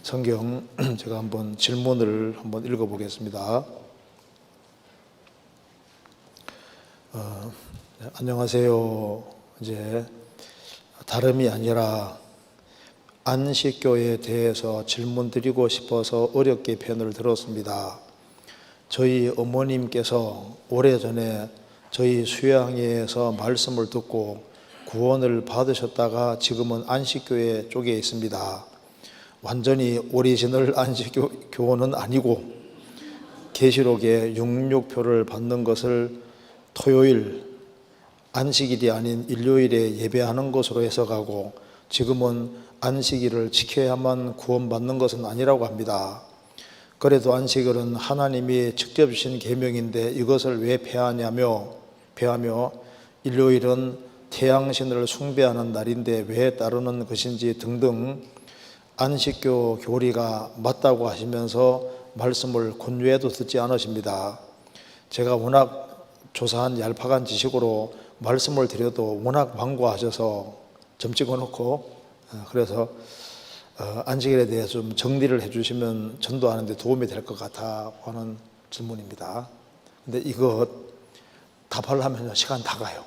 성경 제가 한번 질문을 한번 읽어보겠습니다. 안녕하세요. 이제 다름이 아니라 안식교에 대해서 질문 드리고 싶어서 어렵게 편을 들었습니다. 저희 어머님께서 오래전에 저희 수양회에서 말씀을 듣고 구원을 받으셨다가 지금은 안식교회 쪽에 있습니다. 완전히 오리지널 안식교는 아니고 계시록에 66표를 받는 것을 토요일 안식일이 아닌 일요일에 예배하는 것으로 해석하고 지금은 안식일을 지켜야만 구원받는 것은 아니라고 합니다. 그래도 안식일은 하나님이 직접 주신 계명인데 이것을 왜 폐하며 일요일은 태양신을 숭배하는 날인데 왜 따르는 것인지 등등 안식교 교리가 맞다고 하시면서 말씀을 권유해도 듣지 않으십니다. 제가 워낙 조사한 얄팍한 지식으로 말씀을 드려도 워낙 완고하셔서 점 찍어놓고 그래서 안식일에 대해서 좀 정리를 해주시면 전도하는 데 도움이 될 것 같아 하는 질문입니다. 근데 이거 답하려면 시간 다 가요.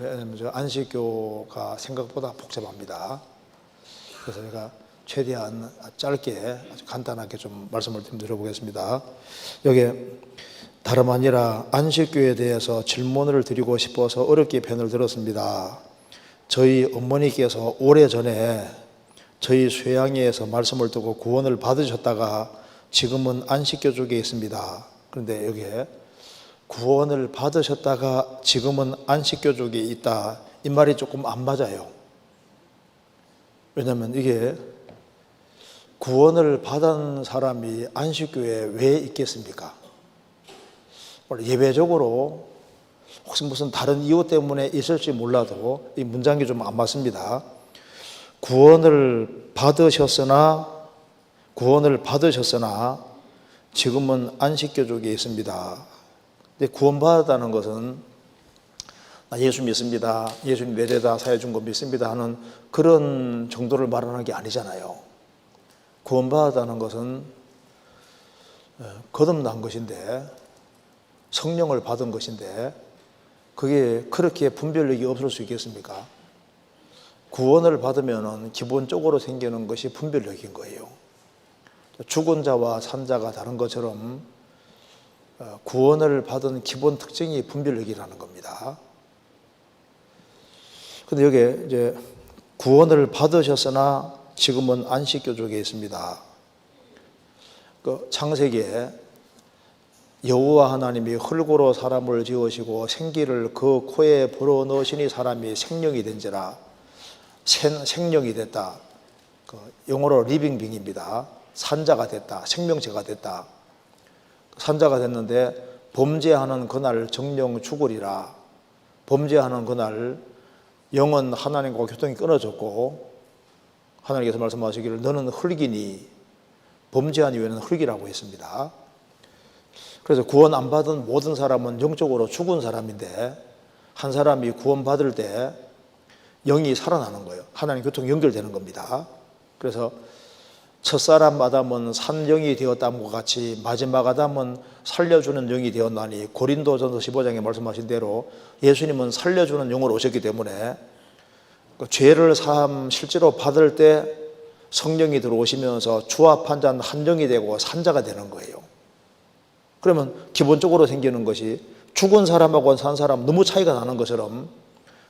왜냐하면 저 안식교가 생각보다 복잡합니다. 그래서 제가 최대한 짧게 아주 간단하게 좀 말씀을 좀 드려보겠습니다. 여기 다름 아니라 안식교에 대해서 질문을 드리고 싶어서 어렵게 편을 들었습니다. 저희 어머니께서 오래전에 저희 수양회에서 말씀을 듣고 구원을 받으셨다가 지금은 안식교 쪽에 있습니다. 그런데 여기에 구원을 받으셨다가 지금은 안식교 쪽에 있다, 이 말이 조금 안 맞아요. 왜냐하면 이게 구원을 받은 사람이 안식교에 왜 있겠습니까? 예외적으로 혹시 무슨 다른 이유 때문에 있을지 몰라도 이 문장이 좀 안 맞습니다. 구원을 받으셨으나 지금은 안식교 쪽에 있습니다. 근데 구원받았다는 것은 나 예수 믿습니다, 예수님 내려다 사해 준 거 믿습니다 하는 그런 정도를 말하는 게 아니잖아요. 구원받았다는 것은 거듭난 것인데, 성령을 받은 것인데 그게 그렇게 분별력이 없을 수 있겠습니까? 구원을 받으면 기본적으로 생기는 것이 분별력인 거예요. 죽은 자와 산 자가 다른 것처럼 구원을 받은 기본 특징이 분별력이라는 겁니다. 근데 여기 이제 구원을 받으셨으나 지금은 안식교 쪽에 있습니다. 그 창세기에 여호와 하나님이 흙으로 사람을 지으시고 생기를 그 코에 불어넣으시니 사람이 생명이 된지라, 생명이 됐다. 그 영어로 리빙빙입니다. 산자가 됐다, 생명체가 됐다. 산자가 됐는데 범죄하는 그날 정령 죽으리라. 범죄하는 그날 영은 하나님과 교통이 끊어졌고 하나님께서 말씀하시기를 너는 흙이니 범죄한 이후에는 흙이라고 했습니다. 그래서 구원 안 받은 모든 사람은 영적으로 죽은 사람인데 한 사람이 구원 받을 때 영이 살아나는 거예요. 하나님 교통이 연결되는 겁니다. 그래서 첫사람 아담은 산 영이 되었다함과 같이 마지막 아담은 살려주는 영이 되었나니, 고린도전서 15장에 말씀하신 대로 예수님은 살려주는 영으로 오셨기 때문에 그 죄를 사함 실제로 받을 때 성령이 들어오시면서 주와 판자는 한 영이 되고 산자가 되는 거예요. 그러면 기본적으로 생기는 것이 죽은 사람하고 산 사람 너무 차이가 나는 것처럼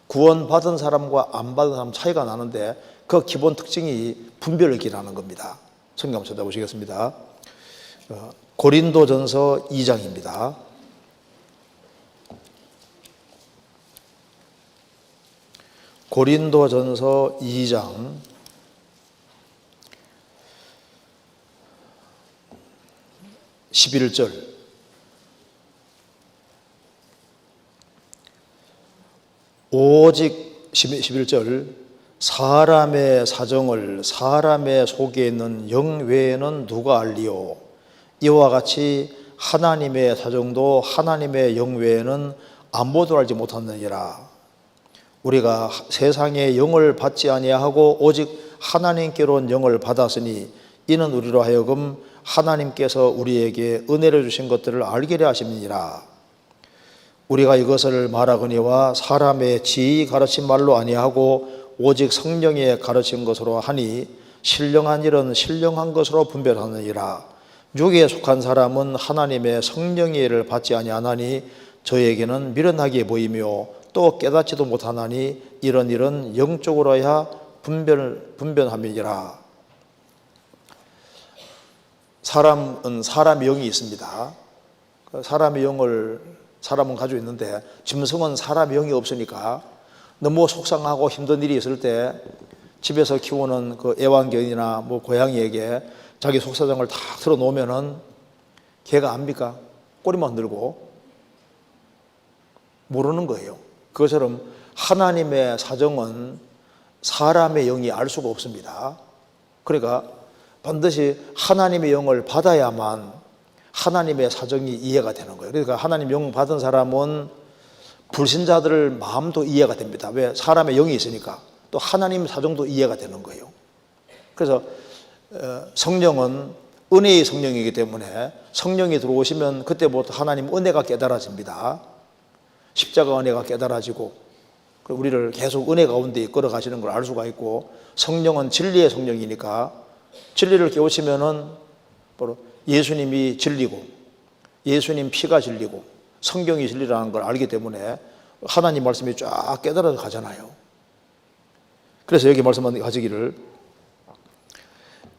구원 받은 사람과 안 받은 사람 차이가 나는데 그 기본 특징이 분별력이라는 겁니다. 성경 한번 찾아보시겠습니다. 고린도전서 2장입니다. 고린도전서 2장 11절. 오직 11절 사람의 사정을 사람의 속에 있는 영 외에는 누가 알리요? 이와 같이 하나님의 사정도 하나님의 영 외에는 아무도 알지 못하느니라. 우리가 세상의 영을 받지 아니하고 오직 하나님께로 영을 받았으니 이는 우리로 하여금 하나님께서 우리에게 은혜를 주신 것들을 알게 하심이니라. 우리가 이것을 말하거니와 사람의 지혜 가르친 말로 아니하고 오직 성령의 가르친 것으로 하니 신령한 일은 신령한 것으로 분별하느니라. 육에 속한 사람은 하나님의 성령의 일을 받지 아니하나니 저에게는 미련하게 보이며 또 깨닫지도 못하나니 이런 일은 영적으로야 분별함이니라. 사람은 사람의 영이 있습니다. 사람의 영을 사람은 가지고 있는데 짐승은 사람의 영이 없으니까 너무 속상하고 힘든 일이 있을 때 집에서 키우는 그 애완견이나 뭐 고양이에게 자기 속사정을 다 틀어놓으면은 걔가 압니까? 꼬리만 흔들고 모르는 거예요. 그것처럼 하나님의 사정은 사람의 영이 알 수가 없습니다. 그러니까 반드시 하나님의 영을 받아야만 하나님의 사정이 이해가 되는 거예요. 그러니까 하나님 영 받은 사람은 불신자들 마음도 이해가 됩니다. 왜? 사람의 영이 있으니까. 또 하나님 사정도 이해가 되는 거예요. 그래서 성령은 은혜의 성령이기 때문에 성령이 들어오시면 그때부터 하나님 은혜가 깨달아집니다. 십자가 은혜가 깨달아지고 우리를 계속 은혜 가운데 이끌어 가시는 걸 알 수가 있고, 성령은 진리의 성령이니까 진리를 깨우치면은 바로 예수님이 진리고 예수님 피가 진리고 성경이 진리라는 걸 알기 때문에 하나님 말씀이 쫙 깨달아져 가잖아요. 그래서 여기 말씀은 가지기를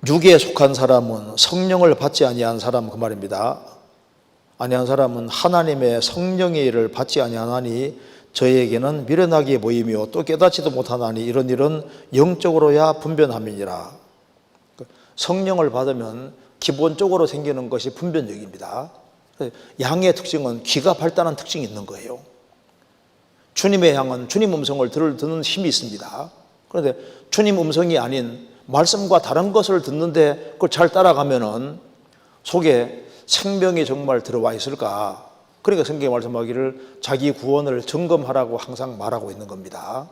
육에 속한 사람은 성령을 받지 아니한 사람, 그 말입니다. 아니한 사람은 하나님의 성령의 일을 받지 아니하나니 저에게는 미련하게 보이며 또 깨닫지도 못하나니 이런 일은 영적으로야 분별함이니라. 성령을 받으면 기본적으로 생기는 것이 분별력입니다. 양의 특징은 귀가 발달한 특징이 있는 거예요. 주님의 양은 주님 음성을 듣는 힘이 있습니다. 그런데 주님 음성이 아닌 말씀과 다른 것을 듣는데 그걸 잘 따라가면은 속에 생명이 정말 들어와 있을까? 그러니까 성경에 말씀하기를 자기 구원을 점검하라고 항상 말하고 있는 겁니다.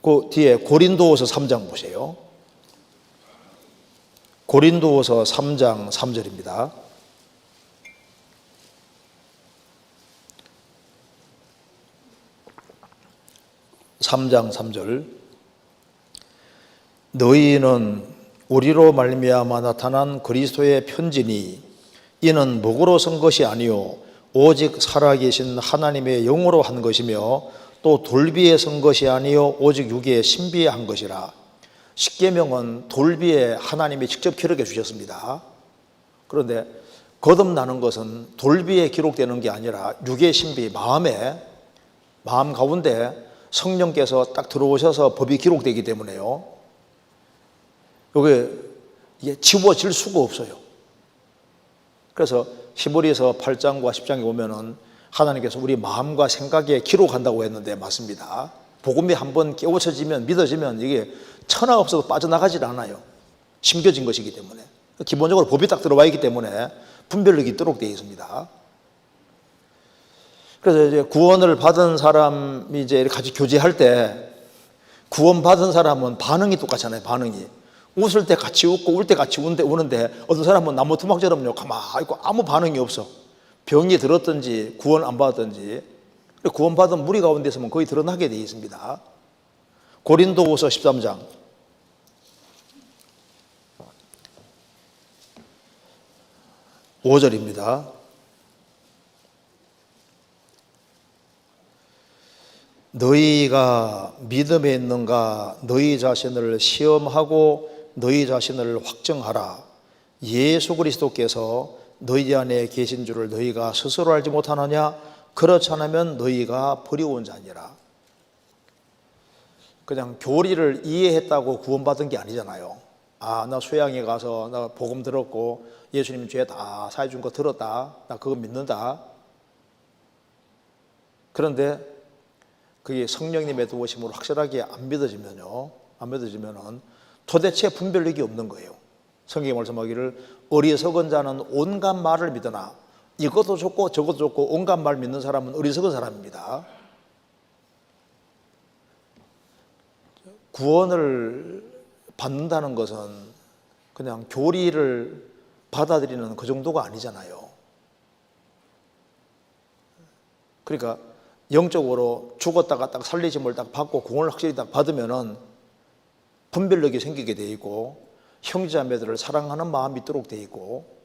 그 뒤에 고린도후서 3장 보세요. 고린도후서 3장 3절입니다. 3장 3절. 너희는 우리로 말미암아 나타난 그리스도의 편지니 이는 목으로 쓴 것이 아니요 오직 살아계신 하나님의 영으로 한 것이며 또 돌비에 쓴 것이 아니요 오직 육에 신비에 한 것이라. 십계명은 돌비에 하나님이 직접 기록해 주셨습니다. 그런데 거듭나는 것은 돌비에 기록되는 게 아니라 육의 신비, 마음 가운데 성령께서 딱 들어오셔서 법이 기록되기 때문에요. 이게 지워질 수가 없어요. 그래서 히브리서 8장과 10장에 보면은 하나님께서 우리 마음과 생각에 기록한다고 했는데 맞습니다. 복음이 한번 깨우쳐지면 믿어지면 이게 천하 없어도 빠져나가질 않아요. 심겨진 것이기 때문에. 기본적으로 법이 딱 들어와 있기 때문에 분별력이 있도록 되어 있습니다. 그래서 이제 구원을 받은 사람이 이제 같이 교제할 때 구원 받은 사람은 반응이 똑같잖아요. 반응이. 웃을 때 같이 웃고 울 때 같이 우는데 어떤 사람은 나무 토막처럼요 가만히 있고 아무 반응이 없어. 병이 들었든지 구원 안 받았든지. 구원 받은 무리 가운데 있으면 거의 드러나게 되어 있습니다. 고린도후서 13장 5절입니다. 너희가 믿음에 있는가 너희 자신을 시험하고 너희 자신을 확정하라. 예수 그리스도께서 너희 안에 계신 줄을 너희가 스스로 알지 못하느냐? 그렇지 않으면 너희가 버리온 자니라. 그냥 교리를 이해했다고 구원받은 게 아니잖아요. 아, 나 소양에 가서 나 복음 들었고 예수님 죄 다 사해준 거 들었다. 나 그거 믿는다. 그런데 그게 성령님의 도우심으로 확실하게 안 믿어지면은 도대체 분별력이 없는 거예요. 성경이 말씀하기를 어리석은 자는 온갖 말을 믿으나 이것도 좋고 저것도 좋고 온갖 말 믿는 사람은 어리석은 사람입니다. 구원을 받는다는 것은 그냥 교리를 받아들이는 그 정도가 아니잖아요. 그러니까 영적으로 죽었다가 딱 살리심을 딱 받고 구원을 확실히 딱 받으면은 분별력이 생기게 돼 있고 형제자매들을 사랑하는 마음이 있도록 돼 있고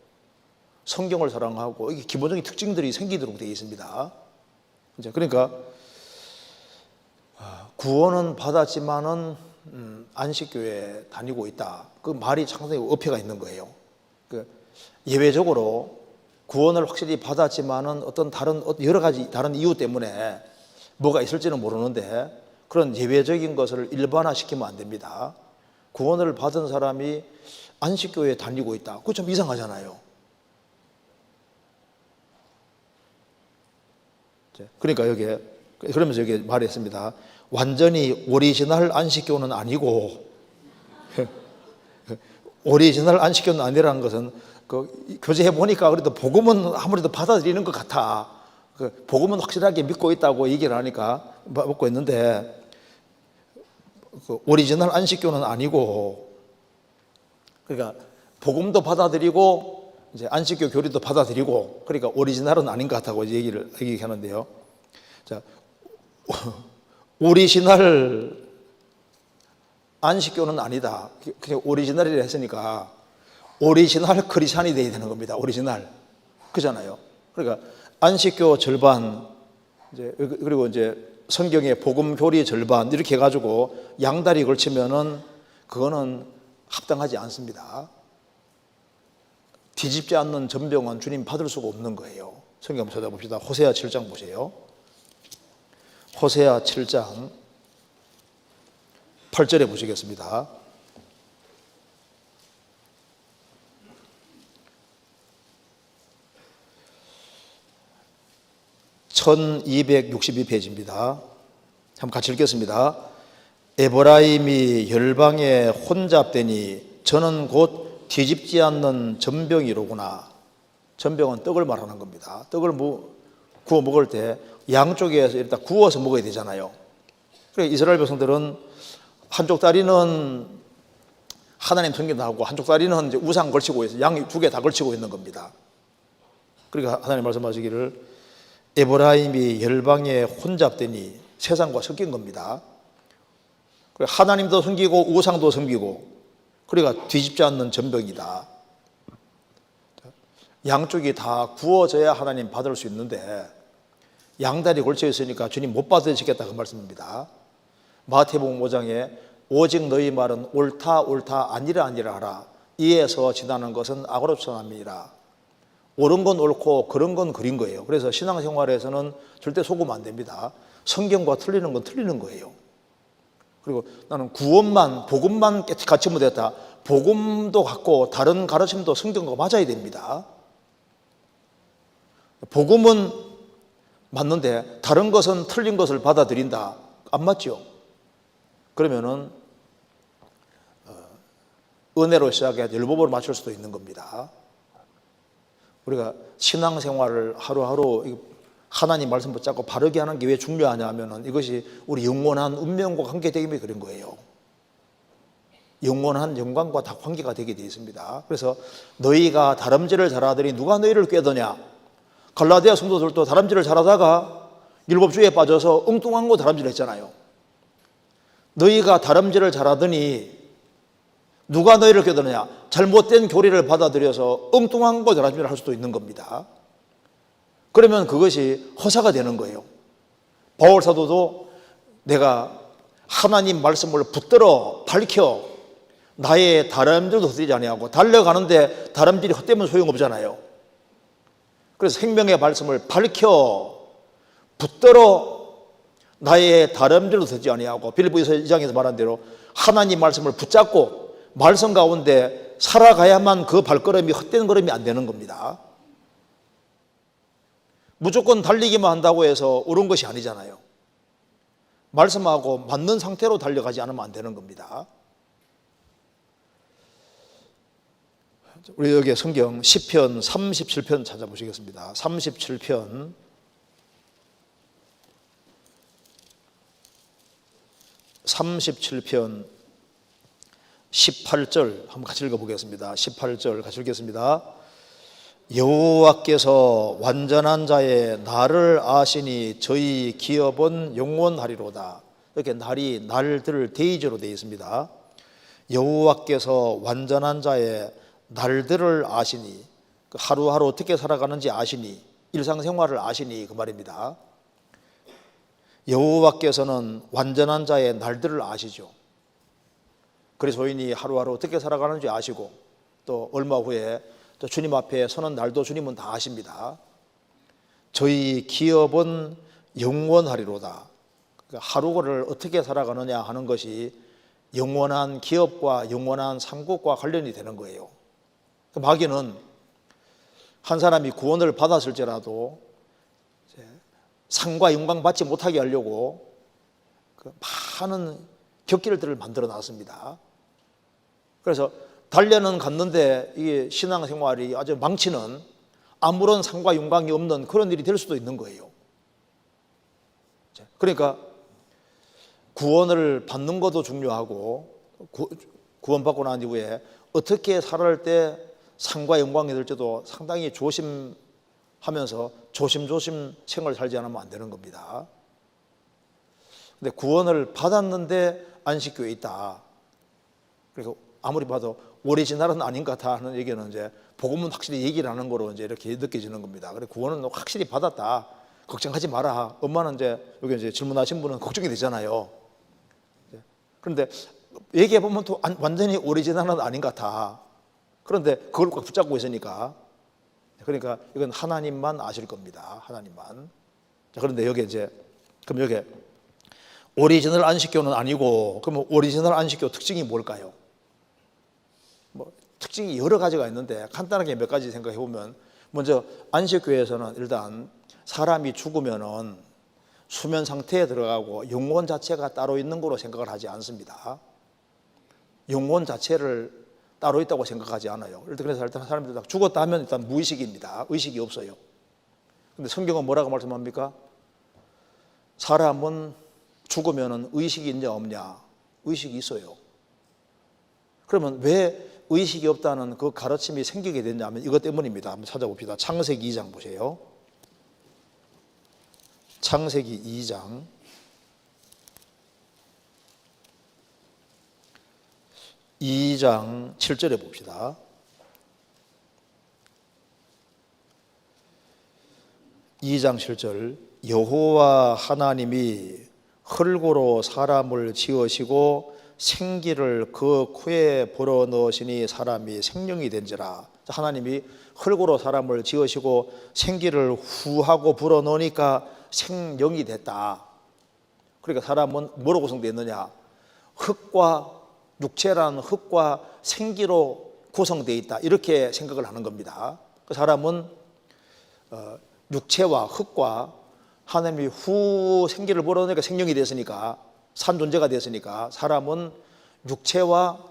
성경을 사랑하고 이게 기본적인 특징들이 생기도록 돼 있습니다. 그러니까 구원은 받았지만은 안식교에 다니고 있다. 그 말이 상당히 어폐가 있는 거예요. 예외적으로 구원을 확실히 받았지만은 어떤 다른 여러 가지 다른 이유 때문에 뭐가 있을지는 모르는데 그런 예외적인 것을 일반화시키면 안 됩니다. 구원을 받은 사람이 안식교에 다니고 있다. 그거 좀 이상하잖아요. 그러니까 여기에 그러면서 여기 말했습니다. 완전히 오리지널 안식교는 아니고 오리지널 안식교는 아니라는 것은 그 교제해 보니까 그래도 복음은 아무래도 받아들이는 것 같아. 그 복음은 확실하게 믿고 있다고 얘기를 하니까 먹고 있는데 그 오리지널 안식교는 아니고 그러니까 복음도 받아들이고 이제 안식교 교리도 받아들이고 그러니까 오리지널은 아닌 것 같다고 얘기하는데요. 자, 오리지널 안식교는 아니다. 그냥 오리지널이라 했으니까 오리지널 크리스찬이 돼야 되는 겁니다. 오리지널. 그잖아요. 그러니까 안식교 절반 이제 그리고 이제 성경의 복음 교리 절반 이렇게 해 가지고 양다리 걸치면은 그거는 합당하지 않습니다. 뒤집지 않는 전병은 주님 받을 수가 없는 거예요. 성경 한번 찾아봅시다. 호세아 7장 보세요. 호세아 7장 8절에 보시겠습니다. (1262페이지입니다) 한번 같이 읽겠습니다. 에브라임이 열방에 혼잡되니 저는 곧 뒤집지 않는 전병이로구나. 전병은 떡을 말하는 겁니다. 떡을 구워 먹을 때 양쪽에서 일단 구워서 먹어야 되잖아요. 그래서 이스라엘 백성들은 한쪽 다리는 하나님 섬긴다고 한쪽 다리는 이제 우상 걸치고 있어요. 양 두 개 다 걸치고 있는 겁니다. 그러니까 하나님 말씀하시기를 에브라임이 열방에 혼잡되니 세상과 섞인 겁니다. 하나님도 섬기고 우상도 섬기고 그러니까 뒤집지 않는 전병이다. 양쪽이 다 구워져야 하나님 받을 수 있는데 양다리 걸쳐 있으니까 주님 못 받으시겠다 그 말씀입니다. 마태복음 5장에 오직 너희 말은 옳다 옳다 아니라 아니라 하라. 이에서 지나는 것은 악으로 전함이라. 옳은 건 옳고 그런 건 그린 거예요. 그래서 신앙생활에서는 절대 속으면 안 됩니다. 성경과 틀리는 건 틀리는 거예요. 그리고 나는 구원만 복음만 같이 못했다. 복음도 같고 다른 가르침도 성경과 맞아야 됩니다. 복음은 맞는데 다른 것은 틀린 것을 받아들인다. 안 맞죠? 그러면은 은혜로 시작해서 율법으로 맞출 수도 있는 겁니다. 우리가 신앙생활을 하루하루 하나님 말씀 붙잡고 바르게 하는 게 왜 중요하냐 하면은 이것이 우리 영원한 운명과 관계되기 때문에 그런 거예요. 영원한 영광과 다 관계가 되게 되어 있습니다. 그래서 너희가 다름질을 잘하더니 누가 너희를 꾀더냐. 갈라디아 성도들도 다름질을 잘하다가 율법주의에 빠져서 엉뚱한 거 다름질 했잖아요. 너희가 다름질을 잘하더니 누가 너희를 꾀더냐. 잘못된 교리를 받아들여서 엉뚱한 거 다름질을 할 수도 있는 겁니다. 그러면 그것이 허사가 되는 거예요. 바울 사도도 내가 하나님 말씀을 붙들어 밝혀 나의 다름질도 헛되지 아니하고 달려가는데 다름질이 헛되면 소용없잖아요. 그래서 생명의 말씀을 밝혀 붙들어 나의 다름질도 되지 아니하고 빌립보서 2장에서 말한 대로 하나님 말씀을 붙잡고 말씀 가운데 살아가야만 그 발걸음이 헛된 걸음이 안 되는 겁니다. 무조건 달리기만 한다고 해서 옳은 것이 아니잖아요. 말씀하고 맞는 상태로 달려가지 않으면 안 되는 겁니다. 우리 여기 성경 시편 37편 찾아보시겠습니다. 37편 37편 18절 한번 같이 읽어보겠습니다. 18절 같이 읽겠습니다. 여호와께서 완전한 자의 날을 아시니 저희 기업은 영원하리로다. 이렇게 날들 데이즈로 되어 있습니다. 여호와께서 완전한 자의 날들을 아시니, 하루하루 어떻게 살아가는지 아시니, 일상생활을 아시니 그 말입니다. 여호와께서는 완전한 자의 날들을 아시죠. 그래서 저희니 하루하루 어떻게 살아가는지 아시고, 또 얼마 후에 또 주님 앞에 서는 날도 주님은 다 아십니다. 저희 기업은 영원하리로다. 그러니까 하루를 어떻게 살아가느냐 하는 것이 영원한 기업과 영원한 상국과 관련이 되는 거예요. 마귀는 한 사람이 구원을 받았을지라도 상과 영광 받지 못하게 하려고 많은 격길들을 만들어 놨습니다. 그래서 단련은 갔는데 이게 신앙생활이 아주 망치는, 아무런 상과 영광이 없는 그런 일이 될 수도 있는 거예요. 그러니까 구원을 받는 것도 중요하고, 구원받고 난 이후에 어떻게 살아갈 때 상과 영광이 될지도 상당히 조심하면서 조심조심 생활을 살지 않으면 안 되는 겁니다. 근데 구원을 받았는데 안식교에 있다. 그리고 아무리 봐도 오리지널은 아닌 것 같아 하는 얘기는 이제 복음은 확실히 얘기를 하는 거로 이제 이렇게 느껴지는 겁니다. 그래 구원은 확실히 받았다. 걱정하지 마라. 엄마는 이제 여기 이제 질문하신 분은 걱정이 되잖아요. 그런데 얘기해 보면 또 완전히 오리지널은 아닌 것 같아. 그런데 그걸 꼭 붙잡고 있으니까, 그러니까 이건 하나님만 아실 겁니다. 하나님만. 자, 그런데 여기 이제 그럼 여기 오리지널 안식교는 아니고, 그러면 오리지널 안식교 특징이 뭘까요? 뭐 특징이 여러 가지가 있는데 간단하게 몇 가지 생각해 보면, 먼저 안식교에서는 일단 사람이 죽으면은 수면 상태에 들어가고 영혼 자체가 따로 있는 거로 생각을 하지 않습니다. 영혼 자체를 따로 있다고 생각하지 않아요. 그래서 일단 사람들이 죽었다 하면 일단 무의식입니다. 의식이 없어요. 근데 성경은 뭐라고 말씀합니까? 사람은 죽으면 의식이 있냐 없냐? 의식이 있어요. 그러면 왜 의식이 없다는 그 가르침이 생기게 됐냐면 이것 때문입니다. 한번 찾아봅시다. 창세기 2장 보세요. 창세기 2장 7절에 봅시다. 2장 7절. 여호와 하나님이 흙으로 사람을 지으시고 생기를 그 코에 불어넣으시니 사람이 생명이 된지라. 하나님이 흙으로 사람을 지으시고 생기를 후하고 불어넣으니까 생명이 됐다. 그러니까 사람은 뭐로 구성되어 흙과, 육체라는 흙과 생기로 구성되어 있다. 이렇게 생각을 하는 겁니다. 사람은 육체와 흙과 하나님이 후 생기를 불어넣으니까 생명이 됐으니까, 산 존재가 됐으니까, 사람은 육체와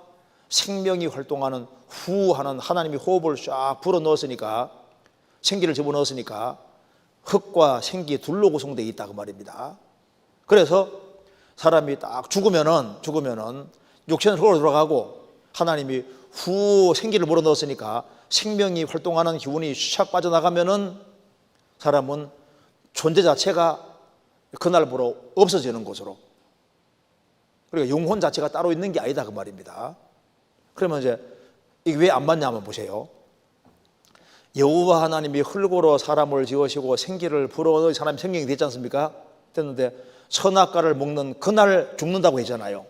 생명이 활동하는 후 하는 하나님이 호흡을 쫙 불어넣었으니까, 생기를 집어넣었으니까 흙과 생기 둘로 구성되어 있다 그 말입니다. 그래서 사람이 딱 죽으면은 육체는 흙으로 들어가고 하나님이 후 생기를 불어넣었으니까 생명이 활동하는 기운이 샥 빠져나가면은 사람은 존재 자체가 그날부로 없어지는 것으로, 그러니까 영혼 자체가 따로 있는 게 아니다 그 말입니다. 그러면 이제 이게 왜 안 맞냐 한번 보세요. 여호와 하나님이 흙으로 사람을 지으시고 생기를 불어넣어 사람이 생명이 됐지 않습니까? 됐는데 선악과를 먹는 그날 죽는다고 했잖아요.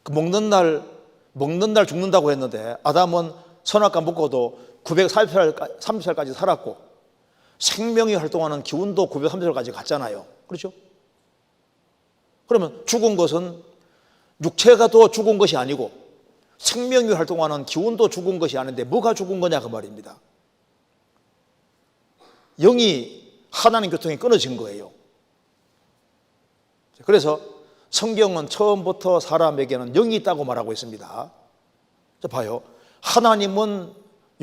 그 먹는 날 죽는다고 했는데 아담은 선악과 먹고도 930살까지 살았고 생명이 활동하는 기운도 930살까지 갔잖아요. 그렇죠? 그러면 죽은 것은 육체가 더 죽은 것이 아니고 생명이 활동하는 기운도 죽은 것이 아닌데 뭐가 죽은 거냐 그 말입니다. 영이 하나님 교통이 끊어진 거예요. 그래서 성경은 처음부터 사람에게는 영이 있다고 말하고 있습니다. 자, 봐요. 하나님은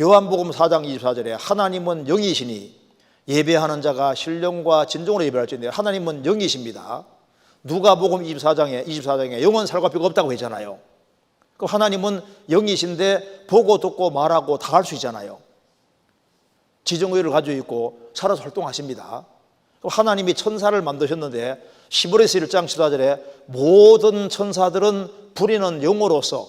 요한복음 4장 24절에 하나님은 영이시니 예배하는 자가 신령과 진정으로 예배할지인데 하나님은 영이십니다. 누가복음 24장에 영은 살과 뼈가 없다고 했잖아요. 그럼 하나님은 영이신데 보고 듣고 말하고 다 할 수 있잖아요. 지정의를 가지고 있고 살아서 활동하십니다. 하나님이 천사를 만드셨는데 시브레스 1장 14절에 모든 천사들은 부리는 영으로서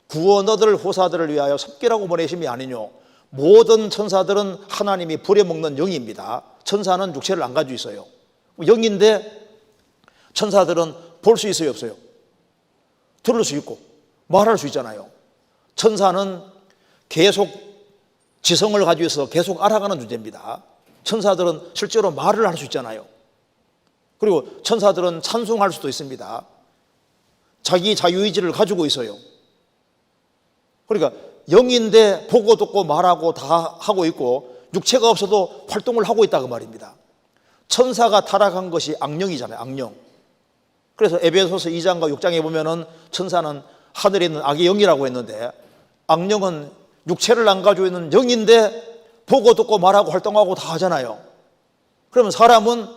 구원 얻을 호사들을 위하여 섭기라고 보내심이 아니뇨. 모든 천사들은 하나님이 부려먹는 영입니다. 천사는 육체를 안 가지고 있어요. 영인데 천사들은 볼 수 있어요, 없어요? 들을 수 있고 말할 수 있잖아요. 천사는 계속 지성을 가지고 있어서 계속 알아가는 존재입니다. 천사들은 실제로 말을 할 수 있잖아요. 그리고 천사들은 찬송할 수도 있습니다. 자기 자유의지를 가지고 있어요. 그러니까 영인데 보고 듣고 말하고 다 하고 있고 육체가 없어도 활동을 하고 있다 그 말입니다. 천사가 타락한 것이 악령이잖아요. 악령. 그래서 에베소서 2장과 6장에 보면은 천사는 하늘에 있는 악의 영이라고 했는데 악령은 육체를 안 가지고 있는 영인데 보고 듣고 말하고 활동하고 다 하잖아요. 그러면 사람은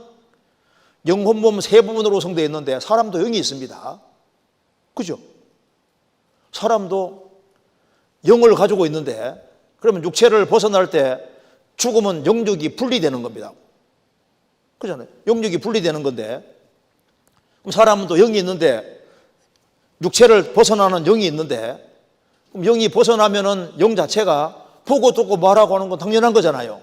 영혼, 몸 세 부분으로 구성되어 있는데 사람도 영이 있습니다. 그죠? 사람도 영을 가지고 있는데 그러면 육체를 벗어날 때 죽으면 영육이 분리되는 겁니다. 그렇잖아요. 영육이 분리되는 건데 그럼 사람은 또 영이 있는데 육체를 벗어나는 영이 있는데 그럼 영이 벗어나면은 영 자체가 보고 듣고 말하고 하는 건 당연한 거잖아요.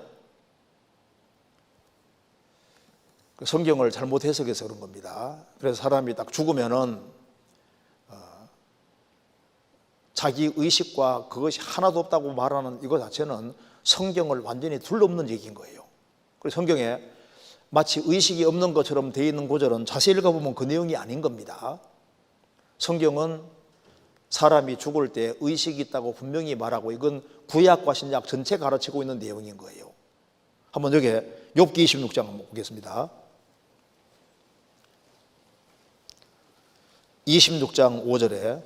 성경을 잘못 해석해서 그런 겁니다. 그래서 사람이 딱 죽으면은 자기 의식과 그것이 하나도 없다고 말하는 이거 자체는 성경을 완전히 둘러엎는 얘기인 거예요. 그래서 성경에 마치 의식이 없는 것처럼 되어 있는 구절은 자세히 읽어보면 그 내용이 아닌 겁니다. 성경은 사람이 죽을 때 의식이 있다고 분명히 말하고 이건 구약과 신약 전체 가르치고 있는 내용인 거예요. 한번 여기 욥기 26장 한번 보겠습니다. 26장 5절에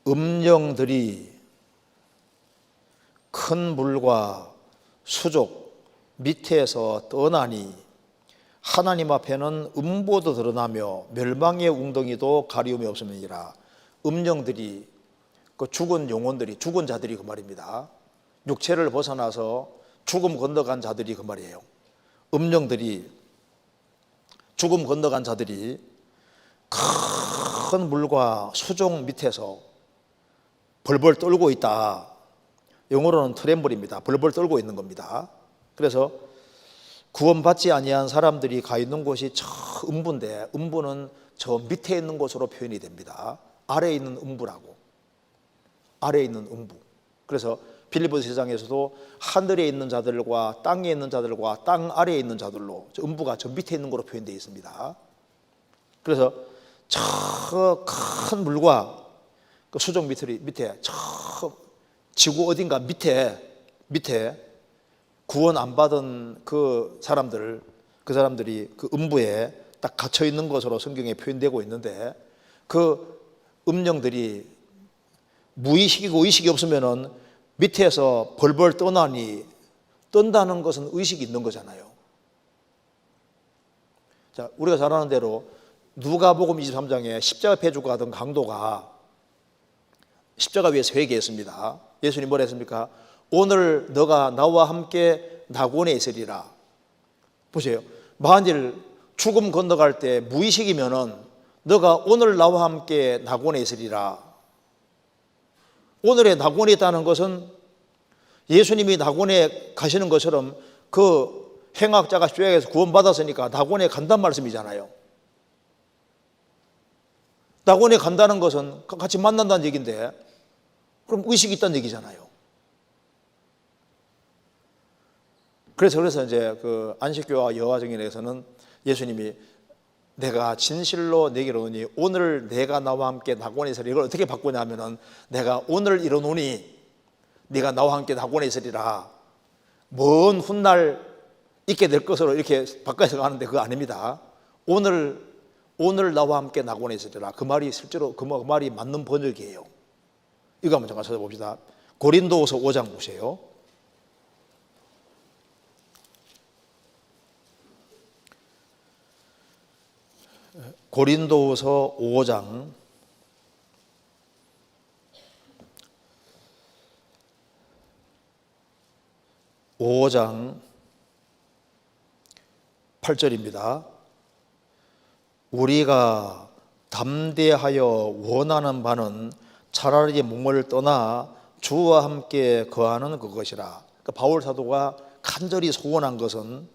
음령들이 큰 물과 수족 밑에서 떠나니 하나님 앞에는 음보도 드러나며 멸망의 웅덩이도 가리움이 없음이니라. 음령들이 그 죽은 영혼들이 죽은 자들이 그 말입니다. 육체를 벗어나서 죽음 건너간 자들이 그 말이에요. 음령들이 죽음 건너간 자들이 큰 물과 수족 밑에서 벌벌 떨고 있다. 영어로는 트렘블입니다. 벌벌 떨고 있는 겁니다. 그래서 구원받지 아니한 사람들이 가 있는 곳이 저 음부인데 음부는 저 밑에 있는 곳으로 표현이 됩니다. 아래에 있는 음부라고. 아래에 있는 음부. 그래서 빌립보서 4장에서도 하늘에 있는 자들과 땅에 있는 자들과 땅 아래에 있는 자들로 저 음부가 저 밑에 있는 것으로 표현되어 있습니다. 그래서 저 큰 물과 그 수족 밑에 저 지구 어딘가 밑에 구원 안 받은 그 사람들이 그 음부에 딱 갇혀 있는 것으로 성경에 표현되고 있는데 그 음령들이 무의식이고 의식이 없으면은 밑에서 벌벌 떠나니 떤다는 것은 의식이 있는 거잖아요. 자, 우리가 잘 아는 대로 누가복음 23장에 십자가 폐주가 하던 강도가 십자가 위에서 회개했습니다. 예수님 뭐라 했습니까? 오늘 너가 나와 함께 낙원에 있으리라. 보세요. 만일 죽음 건너갈 때 무의식이면은 너가 오늘 나와 함께 낙원에 있으리라. 오늘의 낙원에 있다는 것은 예수님이 낙원에 가시는 것처럼 그 행악자가 십자가에서 구원받았으니까 낙원에 간단 말씀이잖아요. 낙원에 간다는 것은 같이 만난다는 얘기인데 그럼 의식이 있다는 얘기잖아요. 그래서 이제 그 안식교와 여호와증인에서는 예수님이 내가 진실로 내게 이르노니 오늘 내가 나와 함께 낙원에 있으리라. 이걸 어떻게 바꾸냐면은 내가 오늘 이르노니 네가 나와 함께 낙원에 있으리라. 먼 훗날 있게 될 것으로 이렇게 바꿔서 가는데 그거 아닙니다. 오늘 나와 함께 낙원에 있으리라. 그 말이 실제로 그 말이 맞는 번역이에요. 이거 한번 잠깐 찾아봅시다. 고린도후서 5장 보세요. 고린도후서 5장 8절입니다. 우리가 담대하여 원하는 바는 차라리 몸을 떠나 주와 함께 거하는 그것이라. 그러니까 바울 사도가 간절히 소원한 것은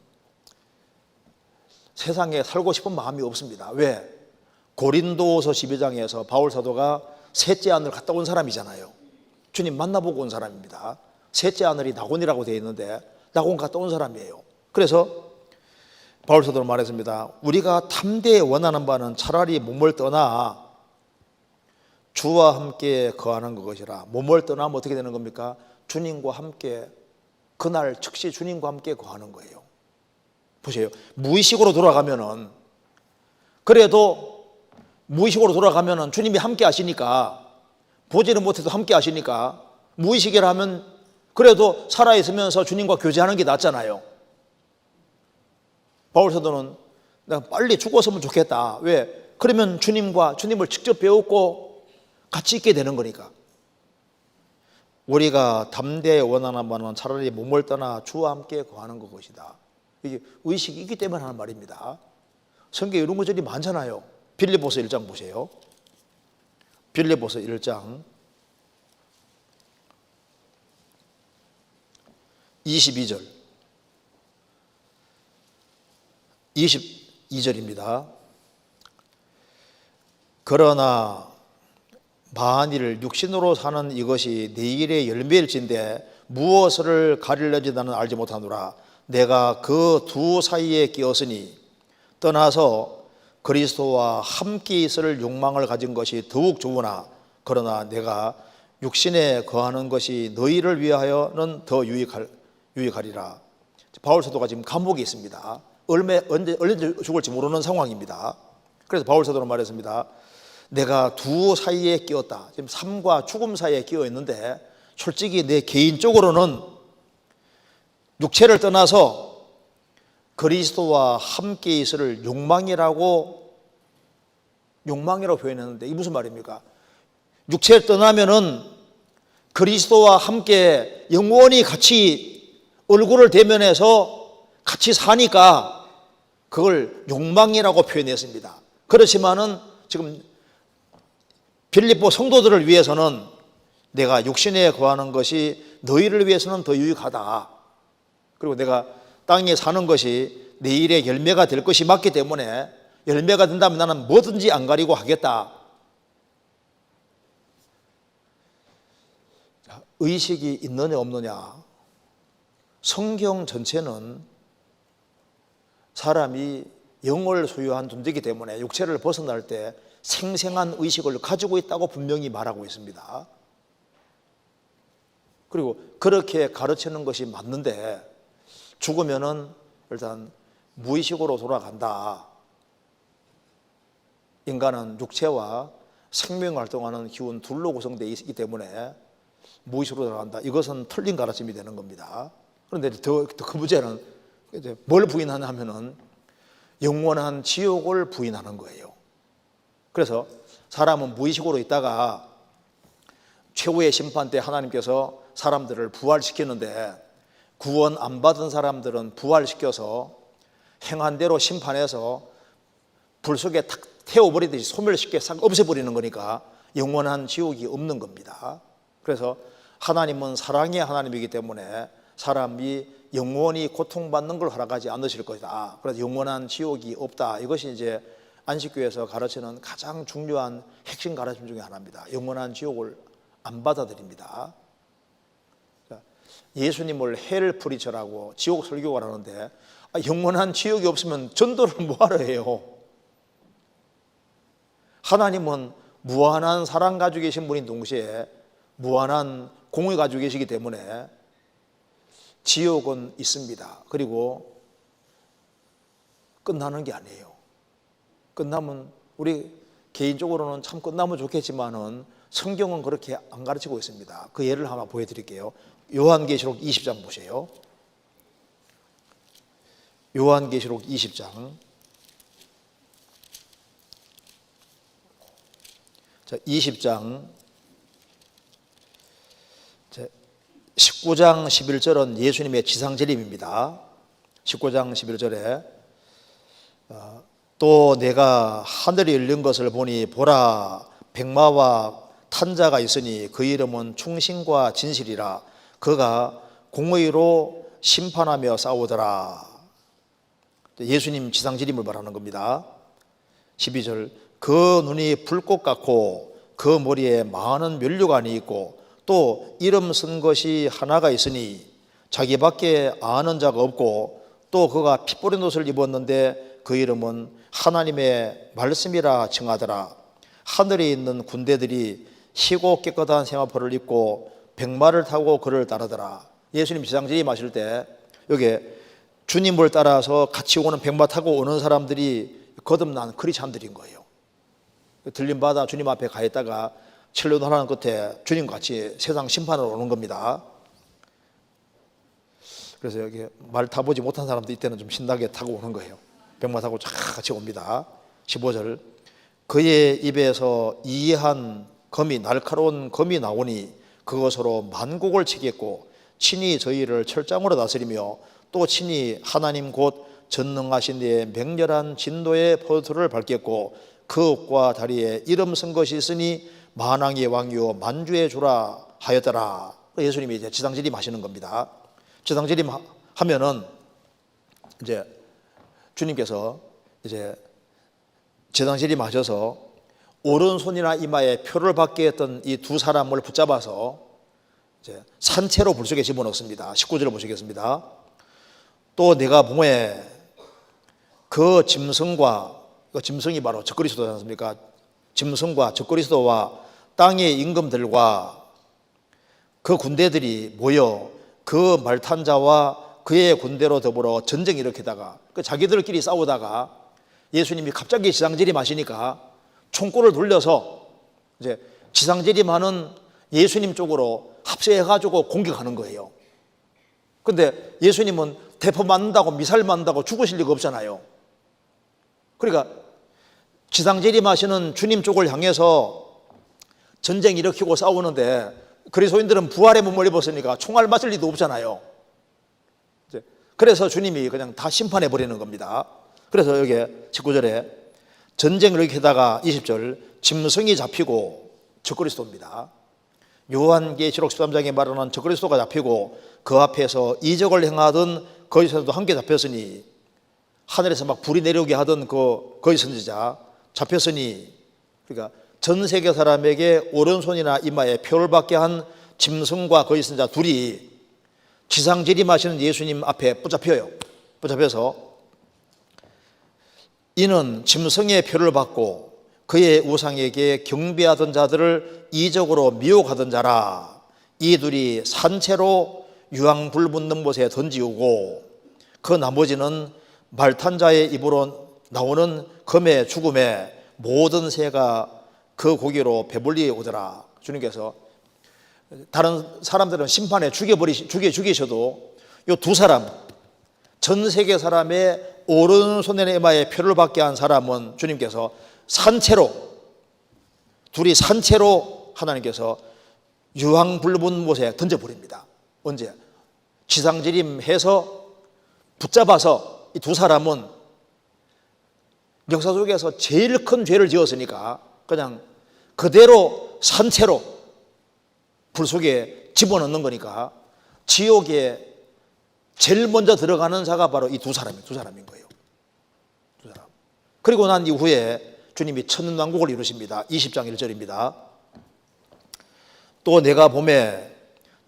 세상에 살고 싶은 마음이 없습니다. 왜? 고린도서 12장에서 바울 사도가 셋째 하늘 갔다 온 사람이잖아요. 주님 만나보고 온 사람입니다. 셋째 하늘이 낙원이라고 되어 있는데 낙원 갔다 온 사람이에요. 그래서 바울 사도는 말했습니다. 우리가 담대히 원하는 바는 차라리 몸을 떠나 주와 함께 거하는 그것이라. 몸을 떠나면 어떻게 되는 겁니까? 주님과 함께, 그날 즉시 주님과 함께 거하는 거예요. 보세요. 무의식으로 돌아가면은, 그래도 무의식으로 돌아가면은 주님이 함께 하시니까, 보지는 못해도 함께 하시니까, 무의식이라 하면 그래도 살아있으면서 주님과 교제하는 게 낫잖아요. 바울 사도는 내가 빨리 죽었으면 좋겠다. 왜? 그러면 주님을 직접 배웠고 같이 있게 되는 거니까. 우리가 담대히 원하는 바는 차라리 몸을 떠나 주와 함께 거하는 것이다. 이게 의식이 있기 때문에 하는 말입니다. 성경에 이런 구절이 많잖아요. 빌립보서 1장 보세요. 빌립보서 1장 22절 22절입니다. 그러나 만일 육신으로 사는 이것이 내일의 열매일진데 무엇을 가리려지 나는 알지 못하노라. 내가 그 두 사이에 끼었으니 떠나서 그리스도와 함께 있을 욕망을 가진 것이 더욱 좋으나 그러나 내가 육신에 거하는 것이 너희를 위하여는 더 유익하리라. 바울 사도가 지금 감옥에 있습니다. 언제 죽을지 모르는 상황입니다. 그래서 바울 사도는 말했습니다. 내가 두 사이에 끼었다. 지금 삶과 죽음 사이에 끼어 있는데 솔직히 내 개인적으로는 육체를 떠나서 그리스도와 함께 있을 욕망이라고 표현했는데 이게 무슨 말입니까? 육체를 떠나면은 그리스도와 함께 영원히 같이 얼굴을 대면해서 같이 사니까 그걸 욕망이라고 표현했습니다. 그렇지만은 지금 빌립보 성도들을 위해서는 내가 육신에 거하는 것이 너희를 위해서는 더 유익하다. 그리고 내가 땅에 사는 것이 내일의 열매가 될 것이 맞기 때문에 열매가 된다면 나는 뭐든지 안 가리고 하겠다. 의식이 있느냐 없느냐. 성경 전체는 사람이 영을 소유한 존재이기 때문에 육체를 벗어날 때 생생한 의식을 가지고 있다고 분명히 말하고 있습니다. 그리고 그렇게 가르치는 것이 맞는데 죽으면은 일단 무의식으로 돌아간다. 인간은 육체와 생명 활동하는 기운 둘로 구성되어 있기 때문에 무의식으로 돌아간다. 이것은 틀린 가르침이 되는 겁니다. 그런데 더 그 문제는 이제 뭘 부인하냐 하면은 영원한 지옥을 부인하는 거예요. 그래서 사람은 무의식으로 있다가 최후의 심판 때 하나님께서 사람들을 부활시키는데 구원 안 받은 사람들은 부활시켜서 행한 대로 심판해서 불 속에 탁 태워버리듯이 소멸시켜 싹 없애버리는 거니까 영원한 지옥이 없는 겁니다. 그래서 하나님은 사랑의 하나님이기 때문에 사람이 영원히 고통받는 걸 허락하지 않으실 것이다. 그래서 영원한 지옥이 없다. 이것이 이제 안식교에서 가르치는 가장 중요한 핵심 가르침 중에 하나입니다. 영원한 지옥을 안 받아들입니다. 예수님을 헬 프리처라고 지옥 설교를 하는데 영원한 지옥이 없으면 전도를 뭐하러 해요? 하나님은 무한한 사랑 가지고 계신 분인 동시에 무한한 공의 가지고 계시기 때문에 지옥은 있습니다. 그리고 끝나는 게 아니에요. 끝나면 우리 개인적으로는 참 끝나면 좋겠지만은 성경은 그렇게 안 가르치고 있습니다. 그 예를 하나 보여드릴게요. 요한계시록 20장 보세요. 요한계시록 20장. 자, 20장 19장 11절은 예수님의 지상재림입니다. 19장 11절에 또 내가 하늘이 열린 것을 보니 보라 백마와 탄 자가 있으니 그 이름은 충신과 진실이라. 그가 공의로 심판하며 싸우더라. 예수님 지상재림을 말하는 겁니다. 12절 그 눈이 불꽃 같고 그 머리에 많은 면류관이 있고 또 이름 쓴 것이 하나가 있으니 자기밖에 아는 자가 없고 또 그가 피 뿌린 옷을 입었는데 그 이름은 하나님의 말씀이라 칭하더라. 하늘에 있는 군대들이 희고 깨끗한 세마포를 입고 백마를 타고 그를 따르더라. 예수님 지상재림 하실 때 여기 주님을 따라서 같이 오는 백마 타고 오는 사람들이 거듭난 크리스찬들인 거예요. 들림받아 주님 앞에 가 있다가 천륜하라는 끝에 주님과 같이 세상 심판으로 오는 겁니다. 그래서 여기 말 타보지 못한 사람도 이때는 좀 신나게 타고 오는 거예요. 백마 타고 쫙 같이 옵니다. 15절 그의 입에서 이한 검이 날카로운 검이 나오니 그것으로 만국을 치겠고 친히 저희를 철장으로 다스리며 또 친히 하나님 곧 전능하신 이의 맹렬한 진도의 포도를 밟겠고 그 옷과 다리에 이름 쓴 것이 있으니 만왕의 왕이요 만주의 주라 하였더라. 예수님이 이제 지상재림 하시는 겁니다. 지상재림 하면은 이제 주님께서 이제 지상재림 하셔서 오른손이나 이마에 표를 받게 했던 이 두 사람을 붙잡아서 이제 산채로 불 속에 집어넣습니다. 19절을 보시겠습니다. 또 내가 보매 그 짐승과 그 짐승이 바로 적그리스도지 않습니까? 짐승과 적그리스도와 땅의 임금들과 그 군대들이 모여 그 말탄 자와 그의 군대로 더불어 전쟁 일으키다가 그 자기들끼리 싸우다가 예수님이 갑자기 지상재림 하시니까 총구를 돌려서 이제 지상재림하는 예수님 쪽으로 합세해가지고 공격하는 거예요. 근데 예수님은 대포 맞는다고 미사일 맞는다고 죽으실 리가 없잖아요. 그러니까 지상재림 하시는 주님 쪽을 향해서 전쟁 일으키고 싸우는데 그리스도인들은 부활의 몸을 입었으니까 총알 맞을 리도 없잖아요. 그래서 주님이 그냥 다 심판해 버리는 겁니다. 그래서 여기 19절에 전쟁을 일으키다가 20절 짐승이 잡히고 적그리스도입니다. 요한계시록 13장에 말하는 적그리스도가 잡히고 그 앞에서 이적을 행하던 거기서도 함께 잡혔으니 하늘에서 막 불이 내려오게 하던 그 거짓 선지자 잡혔으니 그러니까 전 세계 사람에게 오른손이나 이마에 표를 받게 한 짐승과 거짓 선지자 둘이 지상재림하시는 예수님 앞에 붙잡혀요. 붙잡혀서 이는 짐승의 표를 받고 그의 우상에게 경배하던 자들을 이적으로 미혹하던 자라. 이 둘이 산채로 유황불 붙는 곳에 던지우고 그 나머지는 말탄 자의 입으로 나오는 검의 죽음에 모든 새가 그 고기로 배불리 오더라. 주님께서 다른 사람들은 심판에 죽이셔도 이 두 사람 전 세계 사람의 오른손에 이마에 표를 받게 한 사람은 주님께서 산채로 둘이 산채로 하나님께서 유황불문 곳에 던져버립니다. 언제? 지상재림해서 붙잡아서 이 두 사람은 역사 속에서 제일 큰 죄를 지었으니까 그냥 그대로 산채로 불 속에 집어넣는 거니까 지옥에 제일 먼저 들어가는 자가 바로 이 두 사람인 거예요. 두 사람. 그리고 난 이후에 주님이 천년왕국을 이루십니다. 20장 1절입니다. 또 내가 보매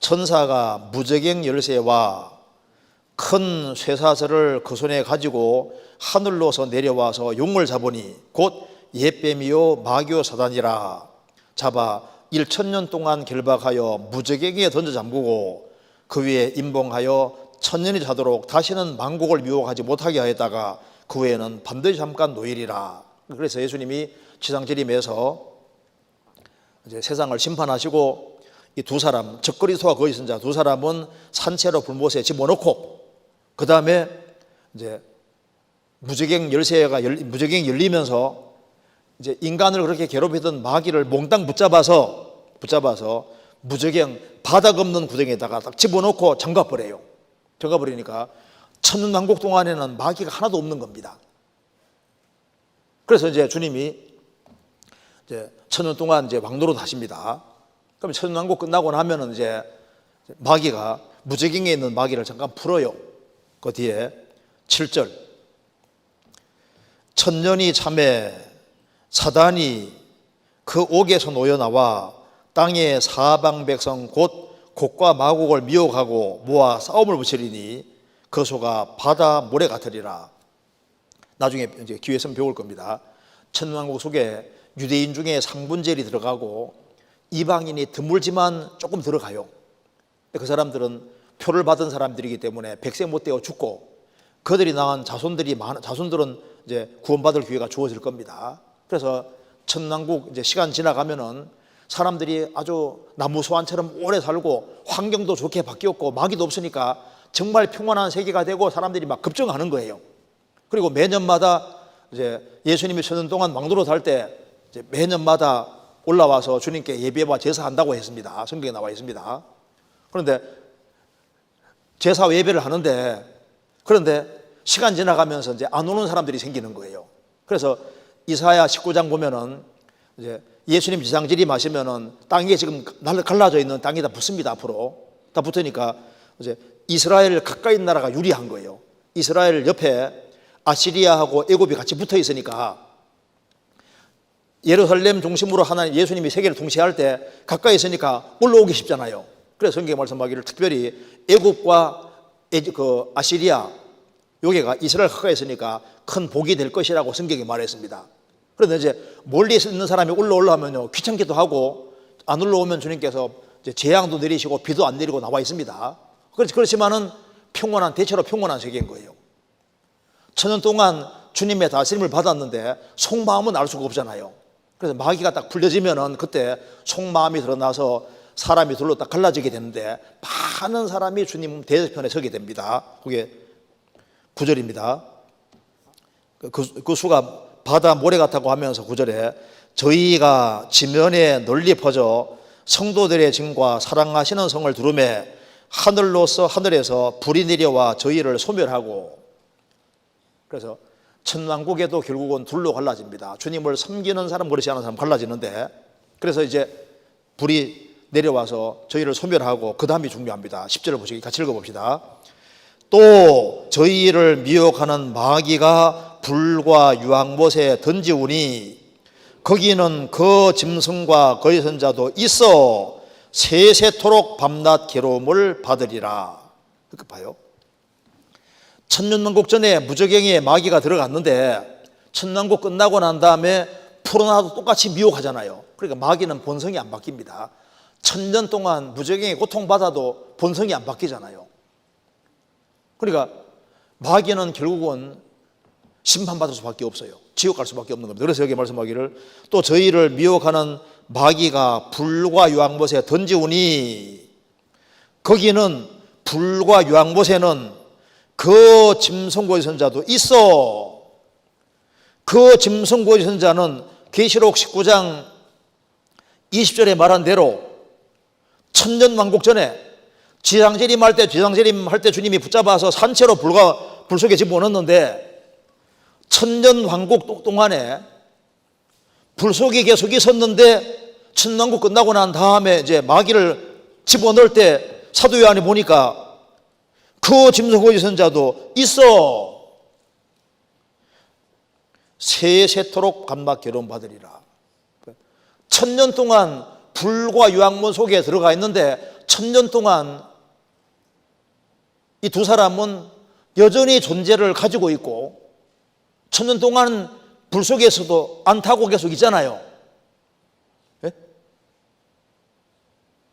천사가 무저갱 열쇠와 큰 쇠사슬을 그 손에 가지고 하늘로서 내려와서 용을 잡으니 곧 옛뱀이요 마귀요 사단이라. 잡아 1000년 동안 결박하여 무저갱에 던져 잠그고 그 위에 임봉하여 천년이 자도록 다시는 만국을 미혹하지 못하게 하였다가 그 후에는 반드시 잠깐 노일이라. 그래서 예수님이 지상재림에서 이제 세상을 심판하시고 이 두 사람, 적그리스도와 거짓 선자 두 사람은 산채로 불못에 집어넣고 그 다음에 이제 무저갱 열리면서 이제 인간을 그렇게 괴롭히던 마귀를 몽땅 붙잡아서 무저갱 바닥 없는 구덩이에다가 딱 집어넣고 잠가버려요. 잠가버리니까 천년왕국 동안에는 마귀가 하나도 없는 겁니다. 그래서 이제 주님이 이제 천년 동안 이제 왕노릇 하십니다. 그럼 천년왕국 끝나고 나면은 이제 마귀가 무저갱에 있는 마귀를 잠깐 풀어요. 그 뒤에 7절 천년이 참에 사단이 그 옥에서 놓여 나와 땅의 사방 백성 곧 곡과 마곡을 미혹하고 모아 싸움을 붙이리니 그 소가 바다 모래 같으리라. 나중에 이제 기회 있으면 배울 겁니다. 천년왕국 속에 유대인 중에 상분젤이 들어가고 이방인이 드물지만 조금 들어가요. 그 사람들은 표를 받은 사람들이기 때문에 백세 못 되어 죽고 그들이 낳은 자손들은 이제 구원받을 기회가 주어질 겁니다. 그래서 천년왕국 이제 시간 지나가면은 사람들이 아주 나무 소환처럼 오래 살고 환경도 좋게 바뀌었고 마귀도 없으니까 정말 평안한 세계가 되고 사람들이 막 급증하는 거예요. 그리고 매년마다 이제 예수님이 천년 동안 왕노릇 할 때 매년마다 올라와서 주님께 예배와 제사한다고 했습니다. 성경에 나와 있습니다. 그런데 제사 예배를 하는데 그런데 시간 지나가면서 이제 안 오는 사람들이 생기는 거예요. 그래서 이사야 19장 보면은 이제 예수님 지상질이 마시면은 땅에 지금 갈라져 있는 땅이 다 붙습니다. 앞으로 다 붙으니까 이제 이스라엘 가까이 있는 나라가 유리한 거예요. 이스라엘 옆에 아시리아하고 애굽이 같이 붙어 있으니까 예루살렘 중심으로 하나님 예수님이 세계를 통치할 때 가까이 있으니까 올라오기 쉽잖아요. 그래서 성경에 말씀하기를 특별히 애굽과 그 아시리아 여기가 이스라엘 가까이 있으니까 큰 복이 될 것이라고 성경이 말했습니다. 그런데 이제 멀리 있는 사람이 올라오면요 귀찮기도 하고 안 올라오면 주님께서 이제 재앙도 내리시고 비도 안 내리고 나와 있습니다. 그렇지만은 대체로 평온한 세계인 거예요. 천년 동안 주님의 다스림을 받았는데 속마음은 알 수가 없잖아요. 그래서 마귀가 딱 풀려지면은 그때 속마음이 드러나서 사람이 둘로 딱 갈라지게 되는데 많은 사람이 주님 대적편에 서게 됩니다. 그게 9절입니다. 그 수가 바다 모래 같다고 하면서 9절에 저희가 지면에 널리 퍼져 성도들의 증과 사랑하시는 성을 두루매 하늘에서 불이 내려와 저희를 소멸하고 그래서 천왕국에도 결국은 둘로 갈라집니다. 주님을 섬기는 사람 그렇지 않은 사람 갈라지는데 그래서 이제 불이 내려와서 저희를 소멸하고 그 다음이 중요합니다. 10절을 보시기 같이 읽어봅시다. 또 저희를 미혹하는 마귀가 불과 유황못에 던지우니 거기는 그 짐승과 거짓 선자도 있어 세세토록 밤낮 괴로움을 받으리라. 그렇게 봐요. 천년왕국 전에 무저갱에 마귀가 들어갔는데 천년왕국 끝나고 난 다음에 풀어놔도 똑같이 미혹하잖아요. 그러니까 마귀는 본성이 안 바뀝니다. 천년 동안 무저갱에 고통받아도 본성이 안 바뀌잖아요. 그러니까 마귀는 결국은 심판받을 수밖에 없어요. 지옥 갈 수밖에 없는 겁니다. 그래서 여기 말씀하기를 또 저희를 미혹하는 마귀가 불과 유황못에 던지우니 거기는 불과 유황못에는 그 짐승고의 선자도 있어. 그 짐승고의 선자는 계시록 19장 20절에 말한 대로 천년왕국 전에 지상재림 할 때 주님이 붙잡아서 산채로 불 속에 집어넣었는데 천년왕국 동안에 불 속에 계속 있었는데 천년왕국 끝나고 난 다음에 이제 마귀를 집어넣을 때 사도 요한이 보니까 그 짐승고의 선자도 있어. 세세토록 감막 괴로움 받으리라. 천년 동안 불과 유황문 속에 들어가 있는데 천년 동안 이 두 사람은 여전히 존재를 가지고 있고 천년 동안 불 속에서도 안 타고 계속 있잖아요. 예?